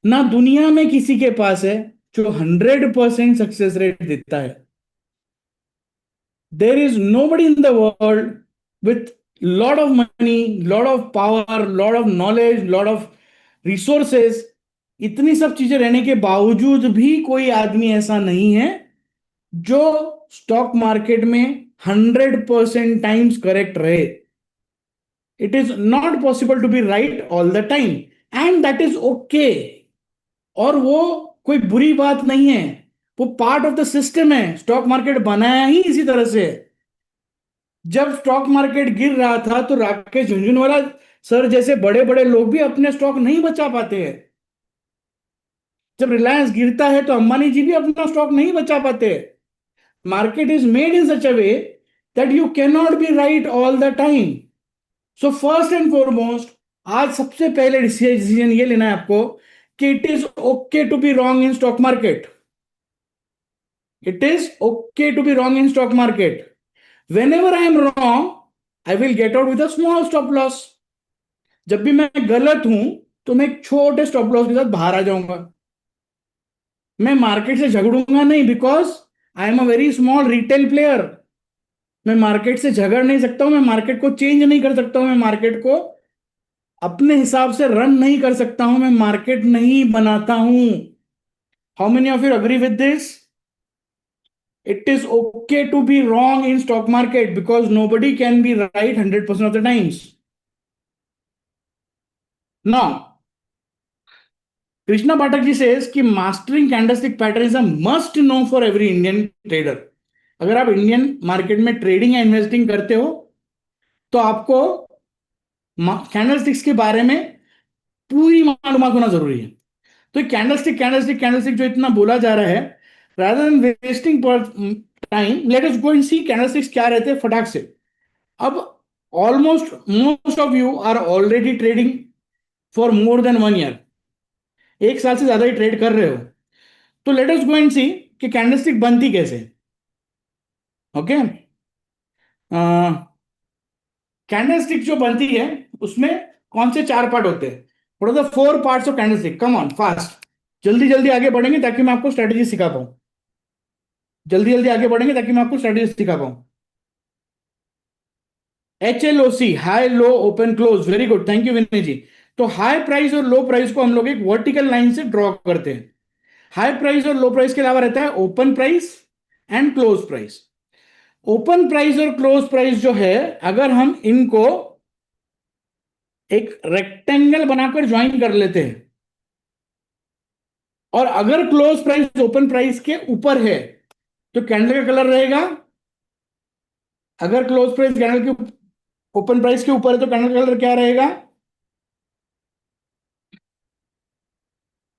ना दुनिया में किसी के पास है जो 100% सक्सेस रेट देता है। There is nobody in the world with lot of money, lot of power, lot of knowledge, lot of resources, इतनी सब चीजें रहने के बावजूद भी कोई आदमी ऐसा नहीं है जो स्टॉक मार्केट में 100% टाइम्स करेक्ट रहे। It is not possible to be right all the time and that is okay। और वो कोई बुरी बात नहीं है, वो पार्ट ऑफ द सिस्टम है। स्टॉक मार्केट बनाया ही इसी तरह से। जब स्टॉक मार्केट गिर रहा था तो राकेश झुंझुनवाला सर जैसे बड़े बड़े लोग भी अपने स्टॉक नहीं बचा पाते हैं। जब रिलायंस गिरता है तो अंबानी जी भी अपना स्टॉक नहीं बचा पाते। Market is made in such a way that you can not be right all the time. So first and foremost, आज सबसे पहले डिसीजन ये लेना है आपको कि it is okay to be wrong in stock market. It is okay to be wrong in stock market. Whenever I am wrong I will get out with a small stop loss. जब भी मैं गलत हूं तो मैं एक छोटे stop loss के साथ बाहर आ जाऊंगा। मैं मार्केट से झगड़ूंगा नहीं, because I am a very small retail player. मैं मार्केट से झगड़ नहीं सकता हूं, मैं मार्केट को चेंज नहीं कर सकता हूं, मैं मार्केट को अपने हिसाब से रन नहीं कर सकता हूं, मैं मार्केट नहीं बनाता हूं। How many of you agree with this? It is okay to be wrong in stock market because nobody can be right 100% of the times. Now, Krishna Pathak ji says कि mastering candlestick pattern is a must know for every Indian trader. अगर आप Indian market में trading या investing करते हो तो आपको candlesticks के बारे में पूरी मालूमात होना जरूरी है। तो कैंडलस्टिक कैंडलस्टिक कैंडलस्टिक जो इतना बोला जा रहा है, rather than wasting time, let us go and see candlesticks क्या रहते हैं फटाक से। अब almost most of you are already trading for more than 1 year, 1 साल से ज्यादा ही ट्रेड कर रहे हो। तो लेट अस गो एंड सी कि कैंडलस्टिक बनती कैसे। ओके, कैंडलस्टिक जो बनती है उसमें कौन से 4 पार्ट होते हैं? What are the 4 parts of candlestick? Come on fast, जल्दी जल्दी आगे बढ़ेंगे ताकि मैं आपको स्ट्रेटेजी सिखा पाऊं। जल्दी जल्दी आगे बढ़ेंगे ताकि मैं आपको स्ट्रेटेजी सिखा पाऊं। HLOC, high low open close, very good, thank you Vinay ji. तो हाई प्राइस और लो प्राइस को हम लोग एक वर्टिकल लाइन से ड्रॉ करते हैं। हाई प्राइस और लो प्राइस के अलावा रहता है open price and close price. Open price और क्लोज प्राइस जो है, अगर हम इनको एक रेक्टेंगल बनाकर ज्वाइन कर लेते हैं और अगर क्लोज प्राइस ओपन प्राइस के ऊपर है तो कैंडल का कलर रहेगा, अगर क्लोज प्राइस कैंडल के ओपन प्राइस के ऊपर है तो कैंडल का कलर क्या रहेगा?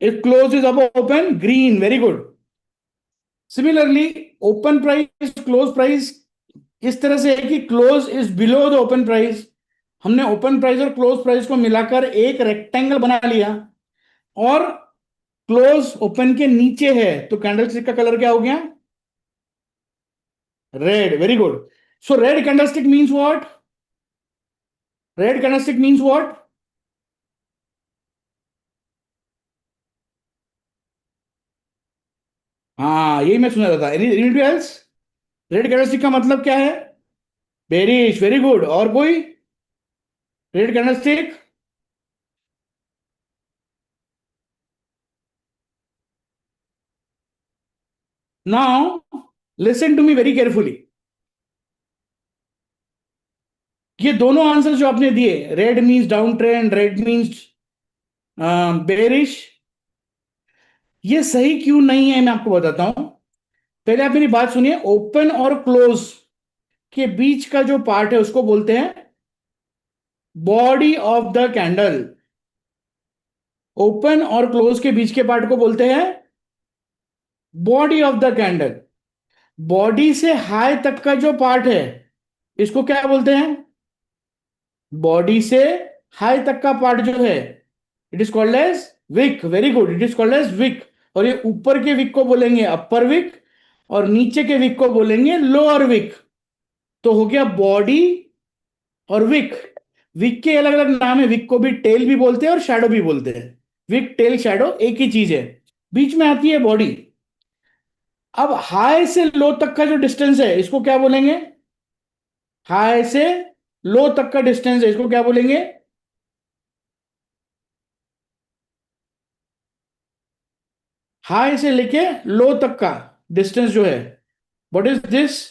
इफ क्लोज इज अब open, green, very good. Similarly open price close price इस तरह से है कि close is below the open price. हमने ओपन प्राइस और क्लोज प्राइस को मिलाकर एक रेक्टेंगल बना लिया और क्लोज ओपन के नीचे है तो कैंडलस्टिक का कलर क्या हो गया? Red, very good. So red candlestick means what? Red candlestick means what? हाँ, यही मैं सुना रहा था। Anybody else? रेड कैंडलस्टिक का मतलब क्या है? Bearish, very good. और कोई? Red candlestick, now listen to me very carefully. ये दोनों आंसर जो आपने दिए, red means down trend, red means bearish, ये सही क्यों नहीं है मैं आपको बताता हूं। पहले आप मेरी बात सुनिए। ओपन और क्लोज के बीच का जो पार्ट है उसको बोलते हैं body of the candle. Open और क्लोज के बीच के पार्ट को बोलते हैं body of the candle. Body से हाई तक का जो पार्ट है इसको क्या बोलते हैं? बॉडी से हाई तक का पार्ट जो है it is called as wick, very good, it is called as wick. और ये ऊपर के विक को बोलेंगे अपर विक और नीचे के विक को बोलेंगे लोअर विक। तो हो गया बॉडी और विक। विक के अलग अलग नाम है, विक को भी टेल भी बोलते हैं और शैडो भी बोलते हैं। विक, टेल, शैडो एक ही चीज है। बीच में आती है बॉडी। अब हाई से लो तक का जो डिस्टेंस है इसको क्या बोलेंगे? हाई से लो तक का डिस्टेंस है इसको क्या बोलेंगे? हाई से लेके लो तक का डिस्टेंस जो है, व्हाट इज दिस?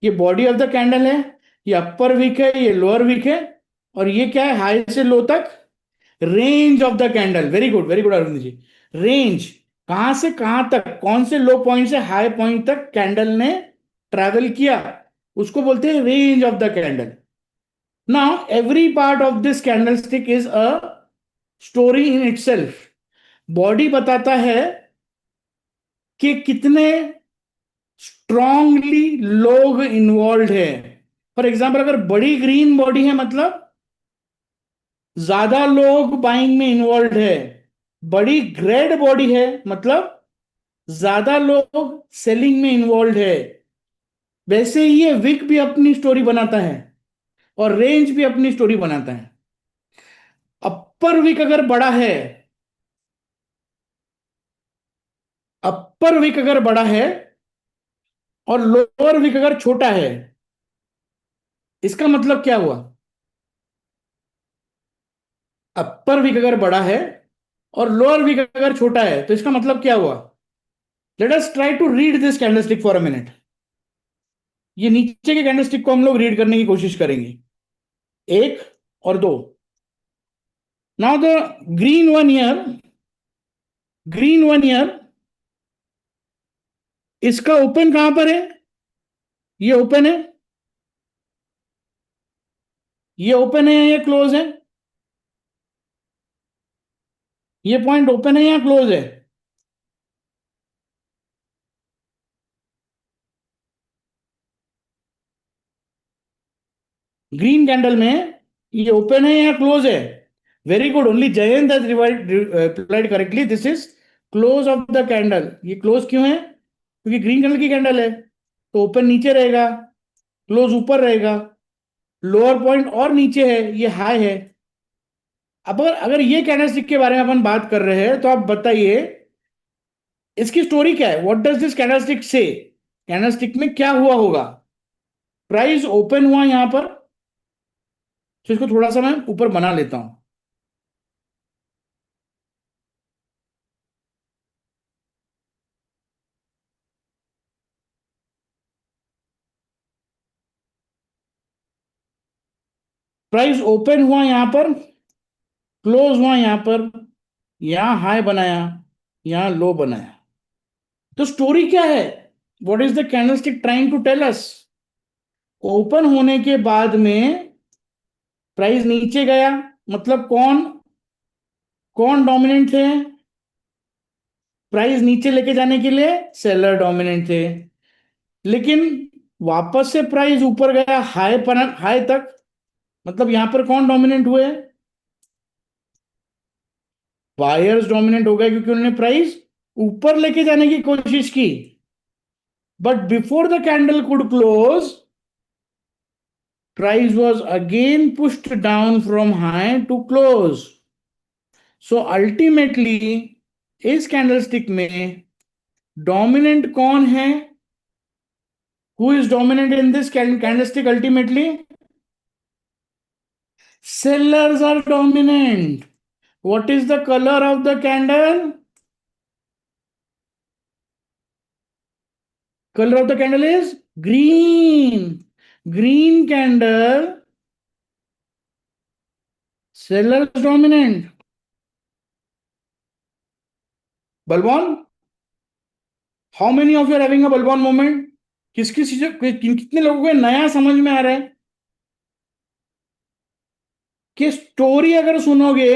ये बॉडी ऑफ द कैंडल है, ये अपर वीक है, ये लोअर वीक है, और ये क्या है? हाई से लो तक range of the candle. Very good, very good Arvind ji. Range, कहां से कहां तक, कौन से लो पॉइंट से हाई पॉइंट तक कैंडल ने ट्रैवल किया, उसको बोलते हैं range of the candle. Now every part of this candlestick is a story in itself. Body बताता है कि कितने स्ट्रांगली लोग इन्वॉल्व है। फॉर एग्जाम्पल, अगर बड़ी ग्रीन बॉडी है मतलब ज्यादा लोग बाइंग में इन्वॉल्व है। बड़ी रेड बॉडी है मतलब ज्यादा लोग सेलिंग में इन्वॉल्व है। वैसे ही ये विक भी अपनी स्टोरी बनाता है और रेंज भी अपनी स्टोरी बनाता है। अपर विक अगर बड़ा है, अपर विक अगर बड़ा है और लोअर विक अगर छोटा है, इसका मतलब क्या हुआ? अपर विक अगर बड़ा है और लोअर विक अगर छोटा है, तो इसका मतलब क्या हुआ? Let us try to read this candlestick for a minute. ये नीचे के कैंडलस्टिक को हम लोग रीड करने की कोशिश करेंगे, एक और दो। Now the green one year, green one year, इसका ओपन कहां पर है? ये ओपन है, ये ओपन है या ये क्लोज है? ये पॉइंट ओपन है या क्लोज है? ग्रीन कैंडल में ये ओपन है या क्लोज है? Very good, only Jayant has replied correctly, this is close of the candle. ये क्लोज क्यों है? क्योंकि ग्रीन कलर की कैंडल है, तो ओपन नीचे रहेगा, क्लोज ऊपर रहेगा, लोअर पॉइंट और नीचे है, ये हाई है। अब अगर अगर ये कैंडलस्टिक के बारे में अपन बात कर रहे हैं, तो आप बताइए इसकी स्टोरी क्या है? व्हाट डज दिस कैंडलस्टिक से? कैंडलस्टिक में क्या हुआ होगा? प्राइस ओपन हुआ यहां पर, तो इसको थोड़ा सा मैं ऊपर बना लेता हूं। प्राइस ओपन हुआ यहां पर, क्लोज हुआ यहां पर, यहां हाई बनाया, यहां लो बनाया। तो स्टोरी क्या है? What is the candlestick trying to tell us? Open होने के बाद में प्राइस नीचे गया, मतलब कौन कौन डोमिनेंट थे? प्राइस नीचे लेके जाने के लिए सेलर डोमिनेंट थे। लेकिन वापस से प्राइस ऊपर गया हाई पर, हाई तक, मतलब यहां पर कौन डोमिनेंट हुए? बायर्स डोमिनेंट हो गए, क्योंकि उन्होंने प्राइस ऊपर लेके जाने की कोशिश की। But before the candle could close, price was again pushed down from high to close. So ultimately इस कैंडलस्टिक में डोमिनेंट कौन है? Who is dominant in this candlestick ultimately? Sellers are dominant. What is the color of the candle? Color of the candle is green. Green candle, sellers dominant. Balban, how many of you are having a Balban moment? किसकी चीजें कितने लोगों को नया समझ में आ रहा है कि स्टोरी अगर सुनोगे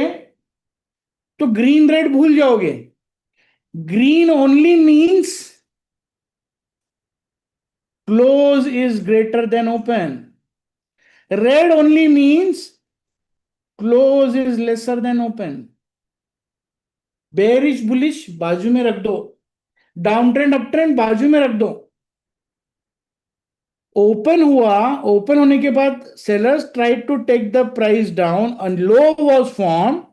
तो ग्रीन रेड भूल जाओगे? Green only means close is greater than open, red only means close is lesser than open. Bearish bullish बाजू में रख दो, डाउन ट्रेंड अप ट्रेंड बाजू में रख दो। ओपन हुआ, ओपन होने के बाद sellers tried to take the price down and low was form,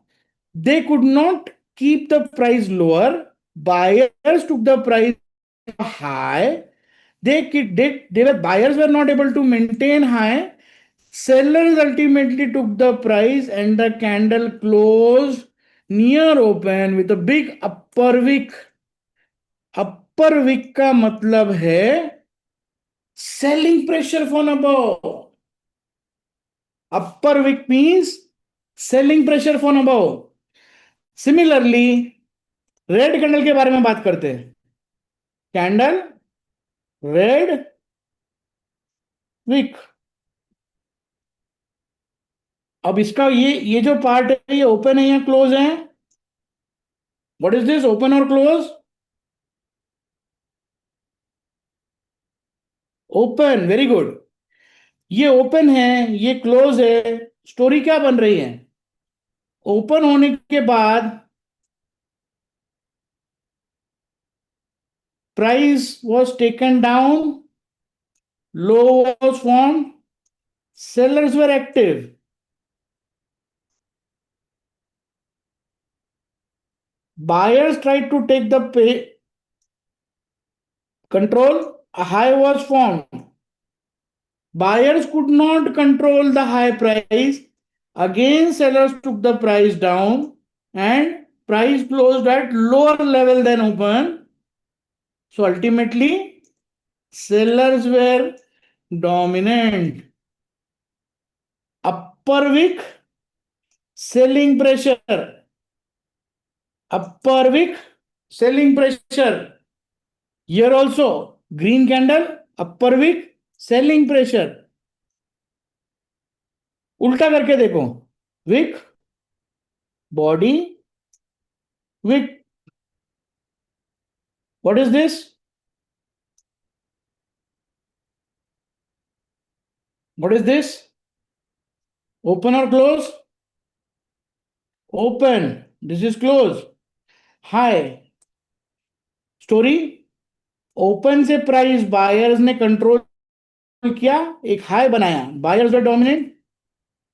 they could not keep the price lower, buyers took the price high, they were buyers were not able to maintain high, sellers ultimately took the price and the candle closed near open with a big upper wick. Upper wick का मतलब है selling pressure from above. Upper wick means selling pressure from above. Similarly red candle के बारे में बात करते हैं। Candle red Wick, अब इसका ये जो पार्ट है, ये ओपन है या क्लोज है? व्हाट इज दिस, ओपन और क्लोज? Open, very good. ये ओपन है, ये क्लोज है। स्टोरी क्या बन रही है? ओपन होने के बाद price was taken down, low was formed, sellers were active, buyers tried to take the pay control, a high was formed. Buyers could not control the high price. Again, sellers took the price down and price closed at lower level than open. So ultimately, sellers were dominant. Upper wick, selling pressure. Upper wick, selling pressure. Here also, green candle, upper wick, selling pressure. उल्टा करके देखो, wick, body, wick. What is this? What is this? Open or close? Open. This is close. High. Story. Open से price buyers ने control किया, एक high बनाया, buyers were dominant,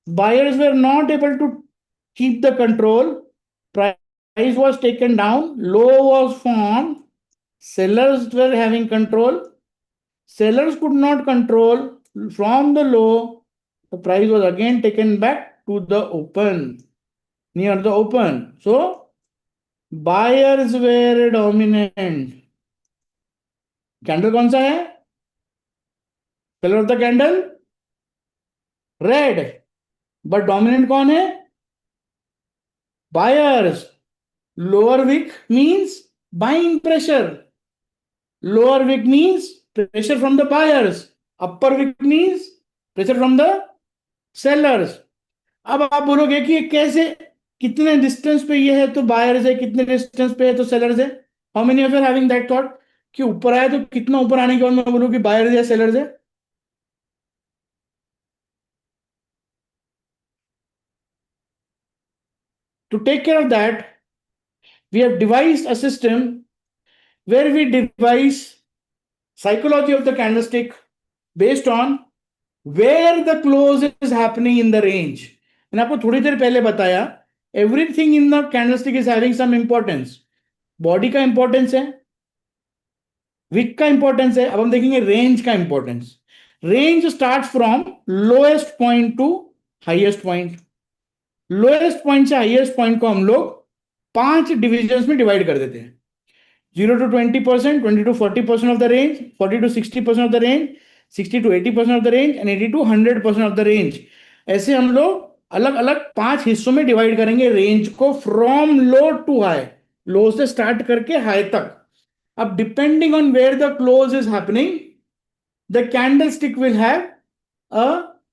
buyers were not able to keep the control, price was taken down, low was form, sellers were having control, sellers could not control, from the low the price was again taken back to the open, near the open. So buyers were dominant. Candle कौन सा है? Colour of the candle red, but dominant कौन है? Buyers. Lower wick means buying pressure, lower wick means pressure from the buyers, upper wick means pressure from the sellers. अब आप बोलोगे कि कैसे, कितने डिस्टेंस पे ये है तो बायर्स है, कितने डिस्टेंस पे है तो सेलर्स है. How many of you are having that thought कि ऊपर आया तो कितना ऊपर आने के बाद मैं बोलूं कि बायर्स या सेलर्स है? To take care of that, we have devised a system where we devise psychology of the candlestick based on where the close is happening in the range. मैंने आपको थोड़ी देर पहले बताया, everything in the candlestick is having some importance. Body का importance है, Wick का importance है. अब हम देखेंगे रेंज का importance. Range start from lowest point two highest point. Lowest point से हाईएस्ट पॉइंट को हम लोग 5 डिविजन्स में डिवाइड कर देते हैं. 0 to 20%, 20 to 40% of the range, 40 to 60% of the range, 60 to 80% of the range and 80 to 100% of the range. ऐसे हम लोग अलग अलग 5 हिस्सों में डिवाइड करेंगे रेंज को, from low to high, low से स्टार्ट करके हाई तक. अब depending on where the close is happening, the candlestick will have a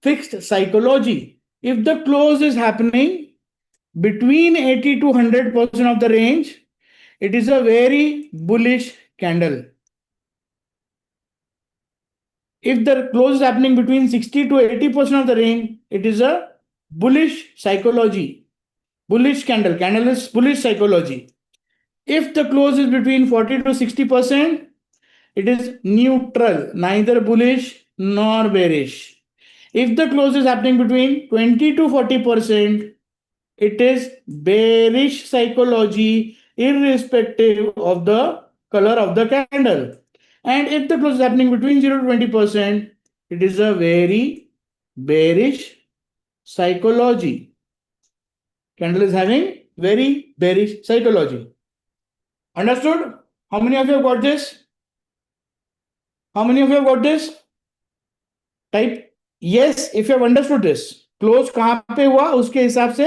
fixed psychology. If the close is happening between 80 to 100% of the range, it is a very bullish candle. If the close is happening between 60 to 80% of the range, it is a bullish psychology. Bullish candle. Candle is bullish psychology. If the close is between 40 to 60%, it is neutral, neither bullish nor bearish. If the close is happening between 20 to 40%, it is bearish psychology irrespective of the color of the candle. And if the close is happening between 0 to 20%, it is a very bearish psychology. Candle is having very bearish psychology. Understood? How many of you have got this? How many of you have got this? Type yes if you have understood this. Close कहां पे हुआ उसके हिसाब से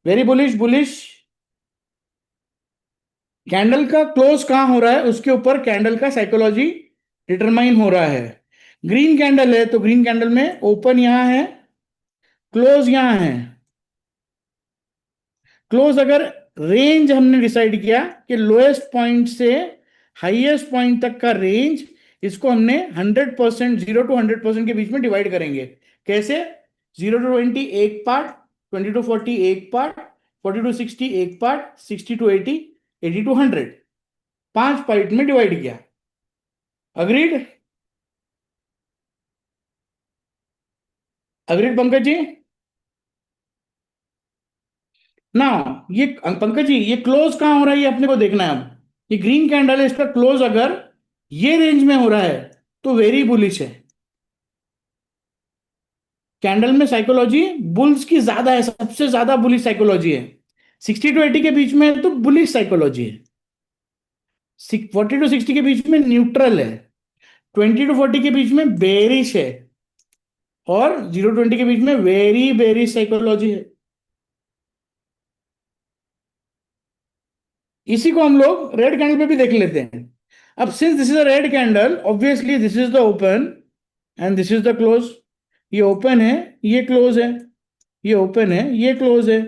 very bullish, bullish. Candle का close कहां हो रहा है उसके ऊपर कैंडल का साइकोलॉजी डिटरमाइन हो रहा है. ग्रीन कैंडल है तो ग्रीन कैंडल में ओपन यहां है, क्लोज यहां है. क्लोज अगर रेंज हमने डिसाइड किया कि लोएस्ट पॉइंट से हाईएस्ट पॉइंट तक का रेंज, इसको हमने 100%, 0 to 100% के बीच में डिवाइड करेंगे. कैसे? 0 to 20 एक पार्ट, 20 to 40 एक पार्ट, 40 to 60 एक पार्ट, 60 to 80, 80 to 100, 5 पार्ट में डिवाइड किया. अग्रीड? अग्रीड पंकज जी? ना ये पंकज जी, ये क्लोज कहां हो रहा है ये अपने को देखना है. अब ये ग्रीन कैंडल है, इसका क्लोज अगर ये रेंज में हो रहा है तो वेरी बुलिश है। कैंडल में साइकोलॉजी बुल्स की ज्यादा है, सबसे ज्यादा बुलिश साइकोलॉजी है। 60 to 80 के बीच में तो बुलिश साइकोलॉजी है। 40 to 60 के बीच में न्यूट्रल है। 20 to 40 के बीच में बेरिश है। और 0 to 20 के बीच में वेरी बेरिश साइकोलॉजी है। इसी को हम लोग रेड कैंडल पे भी देख लेते हैं। अब since this is a red candle, obviously this is the open and this is the close. ये ओपन है, ये क्लोज है, ये ओपन है, ये क्लोज है,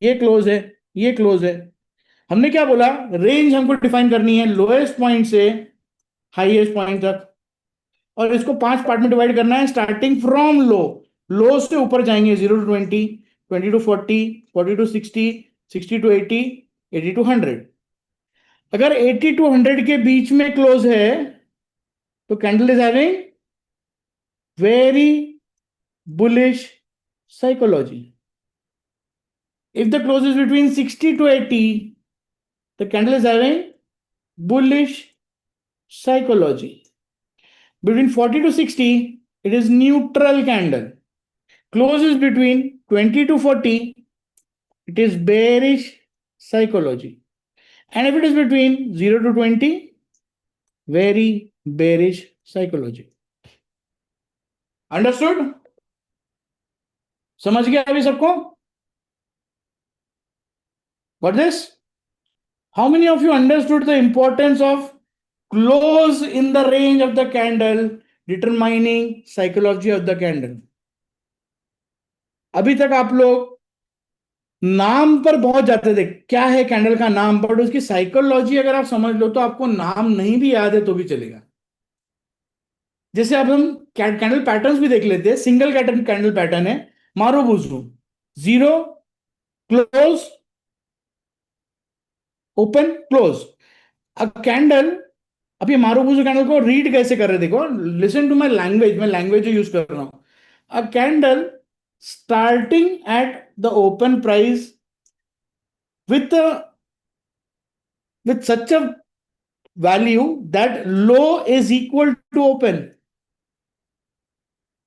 ये क्लोज है, ये क्लोज है। हमने क्या बोला, रेंज हमको डिफाइन करनी है लोएस्ट पॉइंट से हाईएस्ट पॉइंट तक, और इसको 5 पार्ट में डिवाइड करना है स्टार्टिंग फ्रॉम लो। लो से ऊपर जाएंगे 0 to 20, 20 to 40, 40 to 60, 60 to 80, 80 to 100। अगर 80 to 100 के बीच में क्लोज है तो candle is having very bullish psychology. If the close is between 60 to 80, the candle is having bullish psychology. Between 40 to 60, it is neutral candle. Close is between 20 to 40, it is bearish psychology. And if it is between 0 to 20, very bearish psychology. Understood? समझ गया अभी सबको? Got this? How many of you understood the importance of close in the range of the candle determining psychology of the candle? अभी तक आप लोग नाम पर बहुत जाते थे, क्या है कैंडल का नाम, बट उसकी साइकोलॉजी अगर आप समझ लो तो आपको नाम नहीं भी याद है तो भी चलेगा। जैसे अब हम कैंडल पैटर्न्स भी देख लेते हैं। सिंगल कैंडल पैटर्न है मारुबुजु, 0 क्लोज ओपन क्लोज। अब कैंडल, अब ये मारुबुजु कैंडल को रीड कैसे कर रहे हैं, देखो, लिसन टू माय लैंग्वेज, मैं लैंग्वेज जो यूज कर रहा हूं। अ candle starting at the open price with such a value that low is equal to open,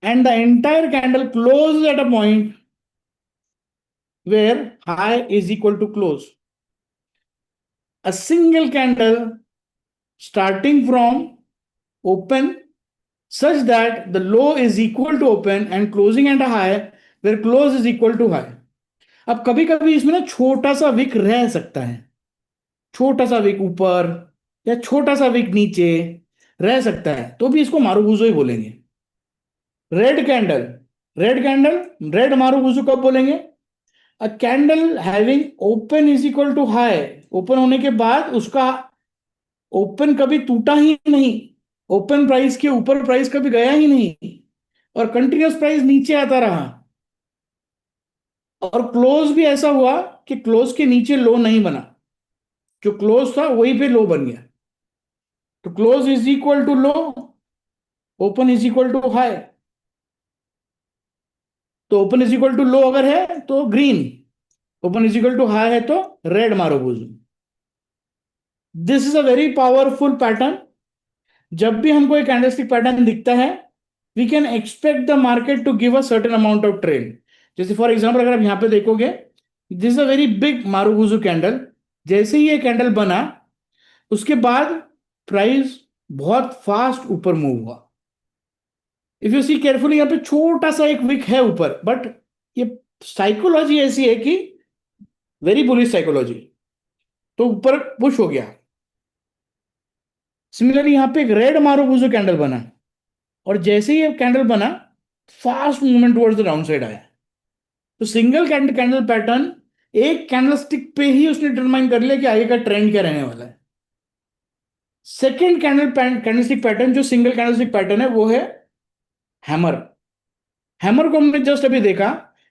and the entire candle closes at a point where high is equal to close. A single candle starting from open such that the low is equal to open and closing at a high where close is equal to high. अब कभी कभी इसमें ना छोटा सा Wick रह सकता है, छोटा सा विक ऊपर या छोटा सा विक नीचे रह सकता है, तो भी इसको मारुबुजु ही बोलेंगे। रेड कैंडल, रेड मारुबुजु कब बोलेंगे? A candle having open is equal to high, open होने के बाद उसका ओपन कभी टूटा ही नहीं, ओपन प्राइस के ऊपर प्राइस कभी गया ही नहीं, और कंटिन्यूस प्राइस नीचे आता रहा, और क्लोज भी ऐसा हुआ कि क्लोज के नीचे लो नहीं बना, जो क्लोज था वहीं पे लो बन गया। तो close is equal to low, open is equal to high. तो open is equal to low अगर है तो green, open is equal to high है तो red marubozu. This is a very powerful pattern. जब भी हमको एक कैंडलस्टिक पैटर्न दिखता है, we can expect the market to give a certain amount of trade. जैसे फॉर एग्जांपल अगर आप यहां पे देखोगे, this is a very big marubozu candle. जैसे ही ये कैंडल बना उसके बाद प्राइस बहुत फास्ट ऊपर मूव हुआ। इफ यू सी केयरफुली, यहां पे छोटा सा एक विक है ऊपर, बट ये साइकोलॉजी ऐसी है कि वेरी बुलिश साइकोलॉजी, तो ऊपर पुश हो गया। सिमिलरली यहां पे एक रेड मारुबुजु कैंडल बना, और जैसे ही ये कैंडल बना fast movement towards the down side आया। तो सिंगल कैंडल पैटर्न एक कैंडल स्टिक पे ही उसने डिटरमाइन कर लिया कि आगे का ट्रेंड क्या रहने वाला है। सेकेंड कैंडलस्टिक पैटर्न जो सिंगल कैंडलस्टिक पैटर्न है वो है हैमर। हैमर को हमने जस्ट अभी देखा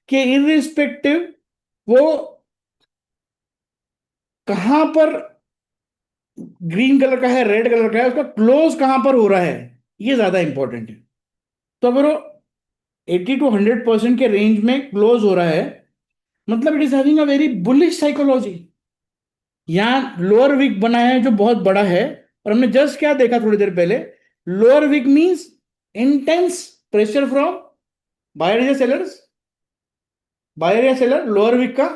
कि इररिस्पेक्टिव वो कहां पर ग्रीन कलर का है, रेड कलर का है, उसका क्लोज कहां पर हो रहा है, ये ज्यादा इंपॉर्टेंट है। तो अगर वो 80 to 100% के रेंज में क्लोज हो रहा है, मतलब it is having a very bullish psychology. यहां लोअर वीक बना है जो बहुत बड़ा है, और हमने जस्ट क्या देखा थोड़ी देर पहले lower wick means intense pressure from buyer या सेलर्स, बायर या सेलर, लोअर विक का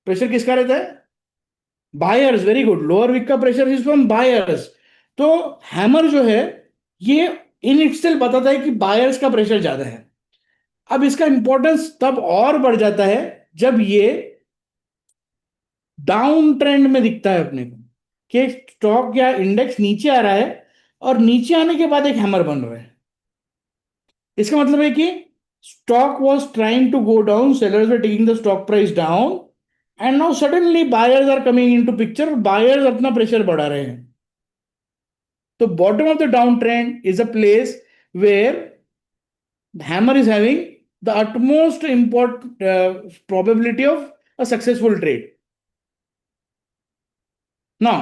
प्रेशर किसका रहता है? Buyers, very good, lower wick का प्रेशर इज फ्रॉम बायर्स। तो हैमर जो है ये इन इटसेल्फ बताता है कि बायर्स का प्रेशर ज्यादा है। अब इसका इंपॉर्टेंस तब और बढ़ जाता है जब ये डाउन ट्रेंड में दिखता है अपने को, कि स्टॉक या इंडेक्स नीचे आ रहा है और नीचे आने के बाद एक हैमर बन रहा है। इसका मतलब है कि stock was trying to go down, sellers were taking the stock price down, and now suddenly buyers are coming into picture, buyers अपना प्रेशर बढ़ा रहे हैं। तो bottom of the down trend is a place where hammer is having the utmost probability of a successful trade. Now,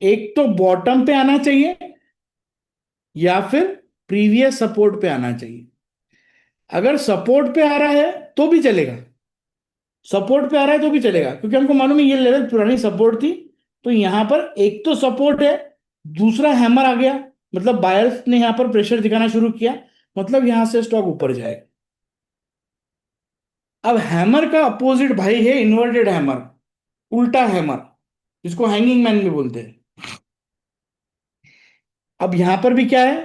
एक तो bottom पे आना चाहिए या फिर प्रीवियस सपोर्ट पे आना चाहिए। अगर सपोर्ट पे आ रहा है तो भी चलेगा, सपोर्ट पे आ रहा है तो भी चलेगा, क्योंकि हमको मालूम है ये लेवल पुरानी सपोर्ट थी। तो यहां पर एक तो सपोर्ट है, दूसरा हैमर आ गया, मतलब बायर्स ने यहां पर प्रेशर दिखाना शुरू किया, मतलब यहां से स्टॉक ऊपर जाएगा। अब हैमर का अपोजिट भाई है इन्वर्टेड हैमर, उल्टा हैमर, जिसको हैंगिंग मैन भी बोलते हैं। अब यहां पर भी क्या है,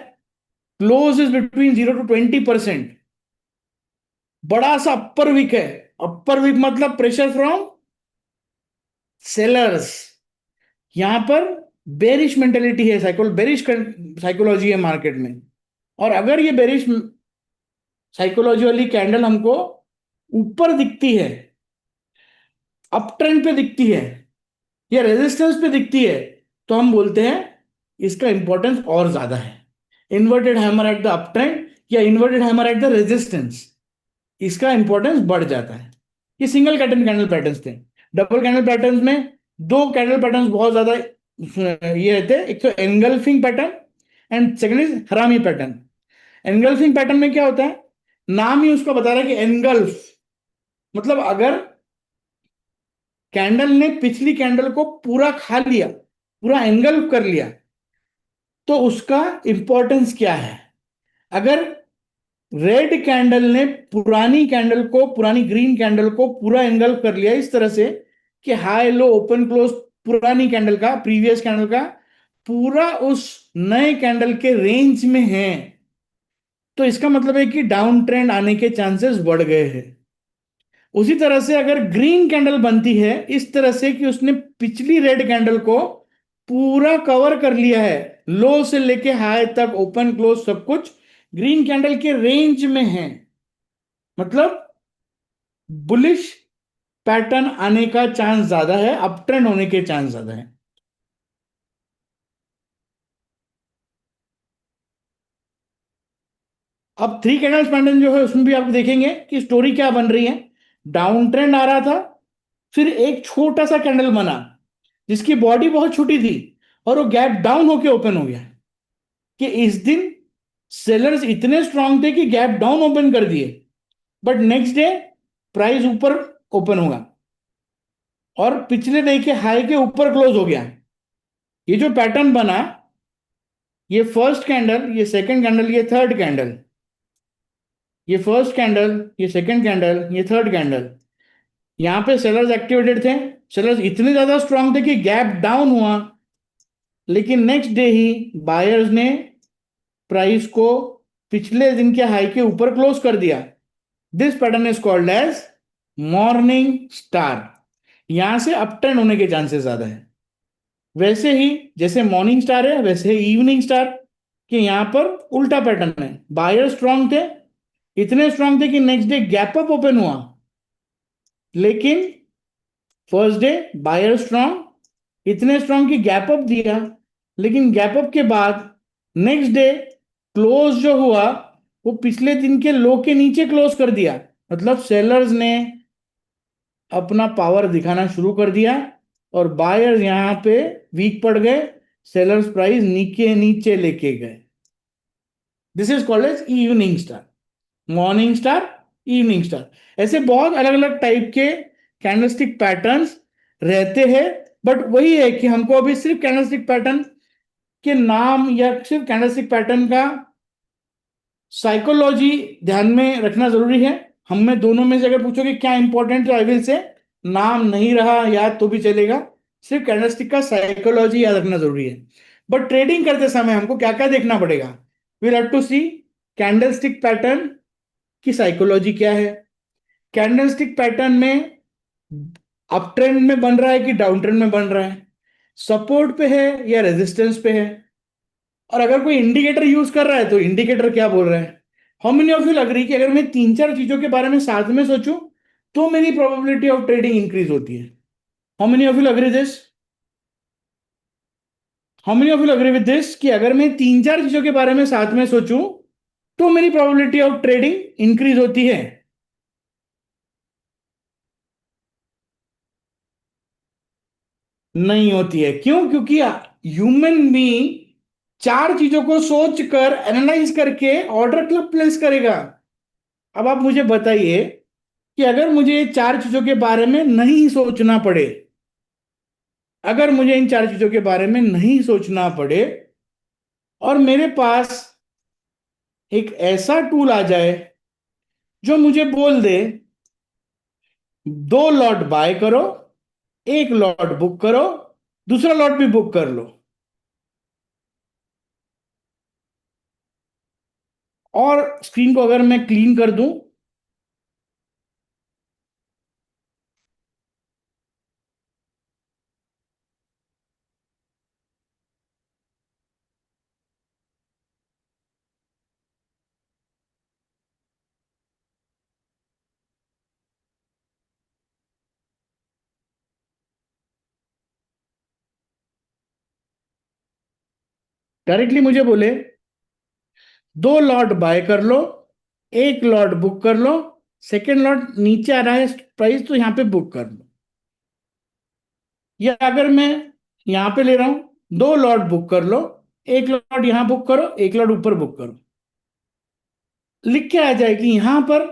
क्लोज इज बिटवीन 0 to 20%, बड़ा सा अपर विक है। अपर विक मतलब प्रेशर फ्रॉम सेलर्स। यहां पर बेरिश मेंटेलिटी है, बेरिश साइकोलॉजी है मार्केट में। और अगर ये बेरिश साइकोलॉजी वाली कैंडल हमको ऊपर दिखती है, अप ट्रेंड पे दिखती है या रेजिस्टेंस पे दिखती है, तो हम बोलते हैं इसका इंपॉर्टेंस और ज्यादा है। Inverted hammer at the up trend या inverted hammer at the resistance, इसका इंपॉर्टेंस बढ़ जाता है। ये सिंगल कैंडल पैटर्न्स थे। डबल कैंडल पैटर्न्स में दो कैंडल पैटर्न्स बहुत ज्यादा ये रहते हैं, एक तो engulfing pattern and second is हरामी पैटर्न। एनगल्फिंग पैटर्न में क्या होता है, नाम ही उसका बता रहा है कि एनगल्फ, मतलब अगर कैंडल ने पिछली कैंडल को पूरा खा लिया, पूरा एनगल्फ कर लिया, तो उसका इंपॉर्टेंस क्या है। अगर रेड कैंडल ने पुरानी कैंडल को, पुरानी ग्रीन कैंडल को पूरा एंगल्फ कर लिया इस तरह से कि हाई लो ओपन क्लोज पुरानी कैंडल का, प्रीवियस कैंडल का पूरा उस नए कैंडल के रेंज में है, तो इसका मतलब है कि डाउन ट्रेंड आने के चांसेस बढ़ गए हैं। उसी तरह से अगर ग्रीन कैंडल बनती है इस तरह से कि उसने पिछली रेड कैंडल को पूरा कवर कर लिया है, लो से लेके हाई तक ओपन क्लोज सब कुछ ग्रीन कैंडल के रेंज में है, मतलब बुलिश पैटर्न आने का चांस ज्यादा है, अप ट्रेंड होने के चांस ज्यादा है। अब थ्री कैंडल पैटर्न जो है उसमें भी आप देखेंगे कि स्टोरी क्या बन रही है। डाउन ट्रेंड आ रहा था, फिर एक छोटा सा कैंडल बना जिसकी बॉडी बहुत छोटी थी और वो गैप डाउन होके ओपन हो गया, कि इस दिन सेलर्स इतने स्ट्रांग थे कि गैप डाउन ओपन कर दिए, बट नेक्स्ट डे प्राइस ऊपर ओपन होगा और पिछले डे के हाई के ऊपर क्लोज हो गया। ये जो पैटर्न बना, ये फर्स्ट कैंडल, ये सेकंड कैंडल, ये थर्ड कैंडल, ये फर्स्ट कैंडल, ये सेकंड कैंडल, ये थर्ड कैंडल, यहां पे सेलर्स एक्टिवेटेड थे, सेलर्स इतने ज्यादा स्ट्रांग थे कि गैप डाउन हुआ, लेकिन नेक्स्ट डे ही बायर्स ने प्राइस को पिछले दिन के हाई के ऊपर क्लोज कर दिया। This pattern is called as morning star. यहां से अप ट्रेंड होने के चांसेस ज्यादा है। वैसे ही जैसे मॉर्निंग स्टार है वैसे ही इवनिंग स्टार, कि यहां पर उल्टा पैटर्न है। बायर स्ट्रांग थे, इतने स्ट्रांग थे कि next day gap up open हुआ, लेकिन फर्स्ट डे बायर स्ट्रांग, इतने स्ट्रांग कि गैप अप दिया, लेकिन गैप अप के बाद नेक्स्ट डे क्लोज जो हुआ वो पिछले दिन के लो के नीचे क्लोज कर दिया, मतलब सेलर्स ने अपना पावर दिखाना शुरू कर दिया और बायर्स यहां पे वीक पड़ गए, सेलर्स प्राइस नीचे नीचे लेके गए। This is called as evening star, morning star, evening star. ऐसे बहुत अलग अलग टाइप के कैंडलस्टिक पैटर्न्स रहते हैं, बट वही है कि हमको अभी सिर्फ कैंडलस्टिक पैटर्न कि नाम या सिर्फ कैंडलस्टिक पैटर्न का साइकोलॉजी ध्यान में रखना जरूरी है? हम में दोनों में से अगर पूछोगे क्या इंपॉर्टेंट, तो आई विल से नाम नहीं रहा याद तो भी चलेगा, सिर्फ कैंडलस्टिक का साइकोलॉजी याद रखना जरूरी है। बट ट्रेडिंग करते समय हमको क्या क्या देखना पड़ेगा? We have to see candlestick pattern की साइकोलॉजी क्या है, कैंडलस्टिक पैटर्न में अप ट्रेंड में बन रहा है कि डाउन ट्रेंड में बन रहा है, सपोर्ट पे है या रेजिस्टेंस पे है, और अगर कोई इंडिकेटर यूज कर रहा है तो इंडिकेटर क्या बोल रहा है। How many of you agree कि अगर मैं तीन चार चीजों के बारे में साथ में सोचूं तो मेरी प्रोबेबिलिटी ऑफ ट्रेडिंग इंक्रीज होती है? How many of you agree this? How many of you agree with this कि अगर मैं तीन चार चीजों के बारे में साथ में सोचूं तो मेरी प्रोबेबिलिटी ऑफ ट्रेडिंग इंक्रीज होती है? नहीं होती है। क्यों? क्योंकि ह्यूमन बीइंग चार चीजों को सोचकर एनालाइज करके ऑर्डर क्लब प्लेस करेगा। अब आप मुझे बताइए कि अगर मुझे ये चार चीजों के बारे में नहीं सोचना पड़े, अगर मुझे इन चार चीजों के बारे में नहीं सोचना पड़े और मेरे पास एक ऐसा टूल आ जाए जो मुझे बोल दे दो लॉट बाय करो, एक लॉट बुक करो, दूसरा लॉट भी बुक कर लो, और स्क्रीन को अगर मैं क्लीन कर दूं, डायरेक्टली मुझे बोले दो लॉट बाय कर लो, एक लॉट बुक कर लो, सेकेंड लॉट नीचे आ रहा है प्राइस तो यहां पे बुक कर लो, या अगर मैं यहां पे ले रहा हूं दो लॉट बुक कर लो, एक लॉट यहां बुक करो, एक लॉट ऊपर बुक करो, लिख के आ जाए कि यहां पर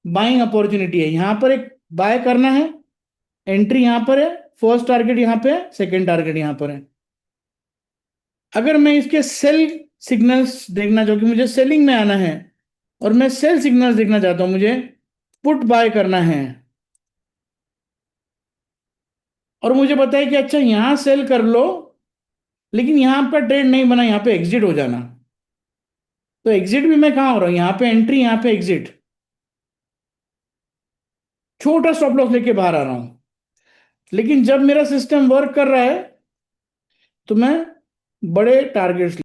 बाइंग अपॉर्चुनिटी है, यहां पर एक बाय करना है, एंट्री यहां पर है, फर्स्ट टारगेट यहां पे है, सेकेंड टारगेट यहां पर है। अगर मैं इसके सेल सिग्नल्स देखना चाहूँ कि मुझे सेलिंग में आना है और मैं सेल सिग्नल्स देखना चाहता हूं, मुझे पुट बाय करना है, और मुझे बताया कि अच्छा यहां सेल कर लो लेकिन यहां पर ट्रेड नहीं बना, यहां पे एग्जिट हो जाना, तो एग्जिट भी मैं कहां हो रहा हूं? यहां पे एंट्री, यहां पे एग्जिट, छोटा स्टॉप लॉस लेके बाहर आ रहा हूं। लेकिन जब मेरा सिस्टम वर्क कर रहा है तो मैं बड़े टारगेट्स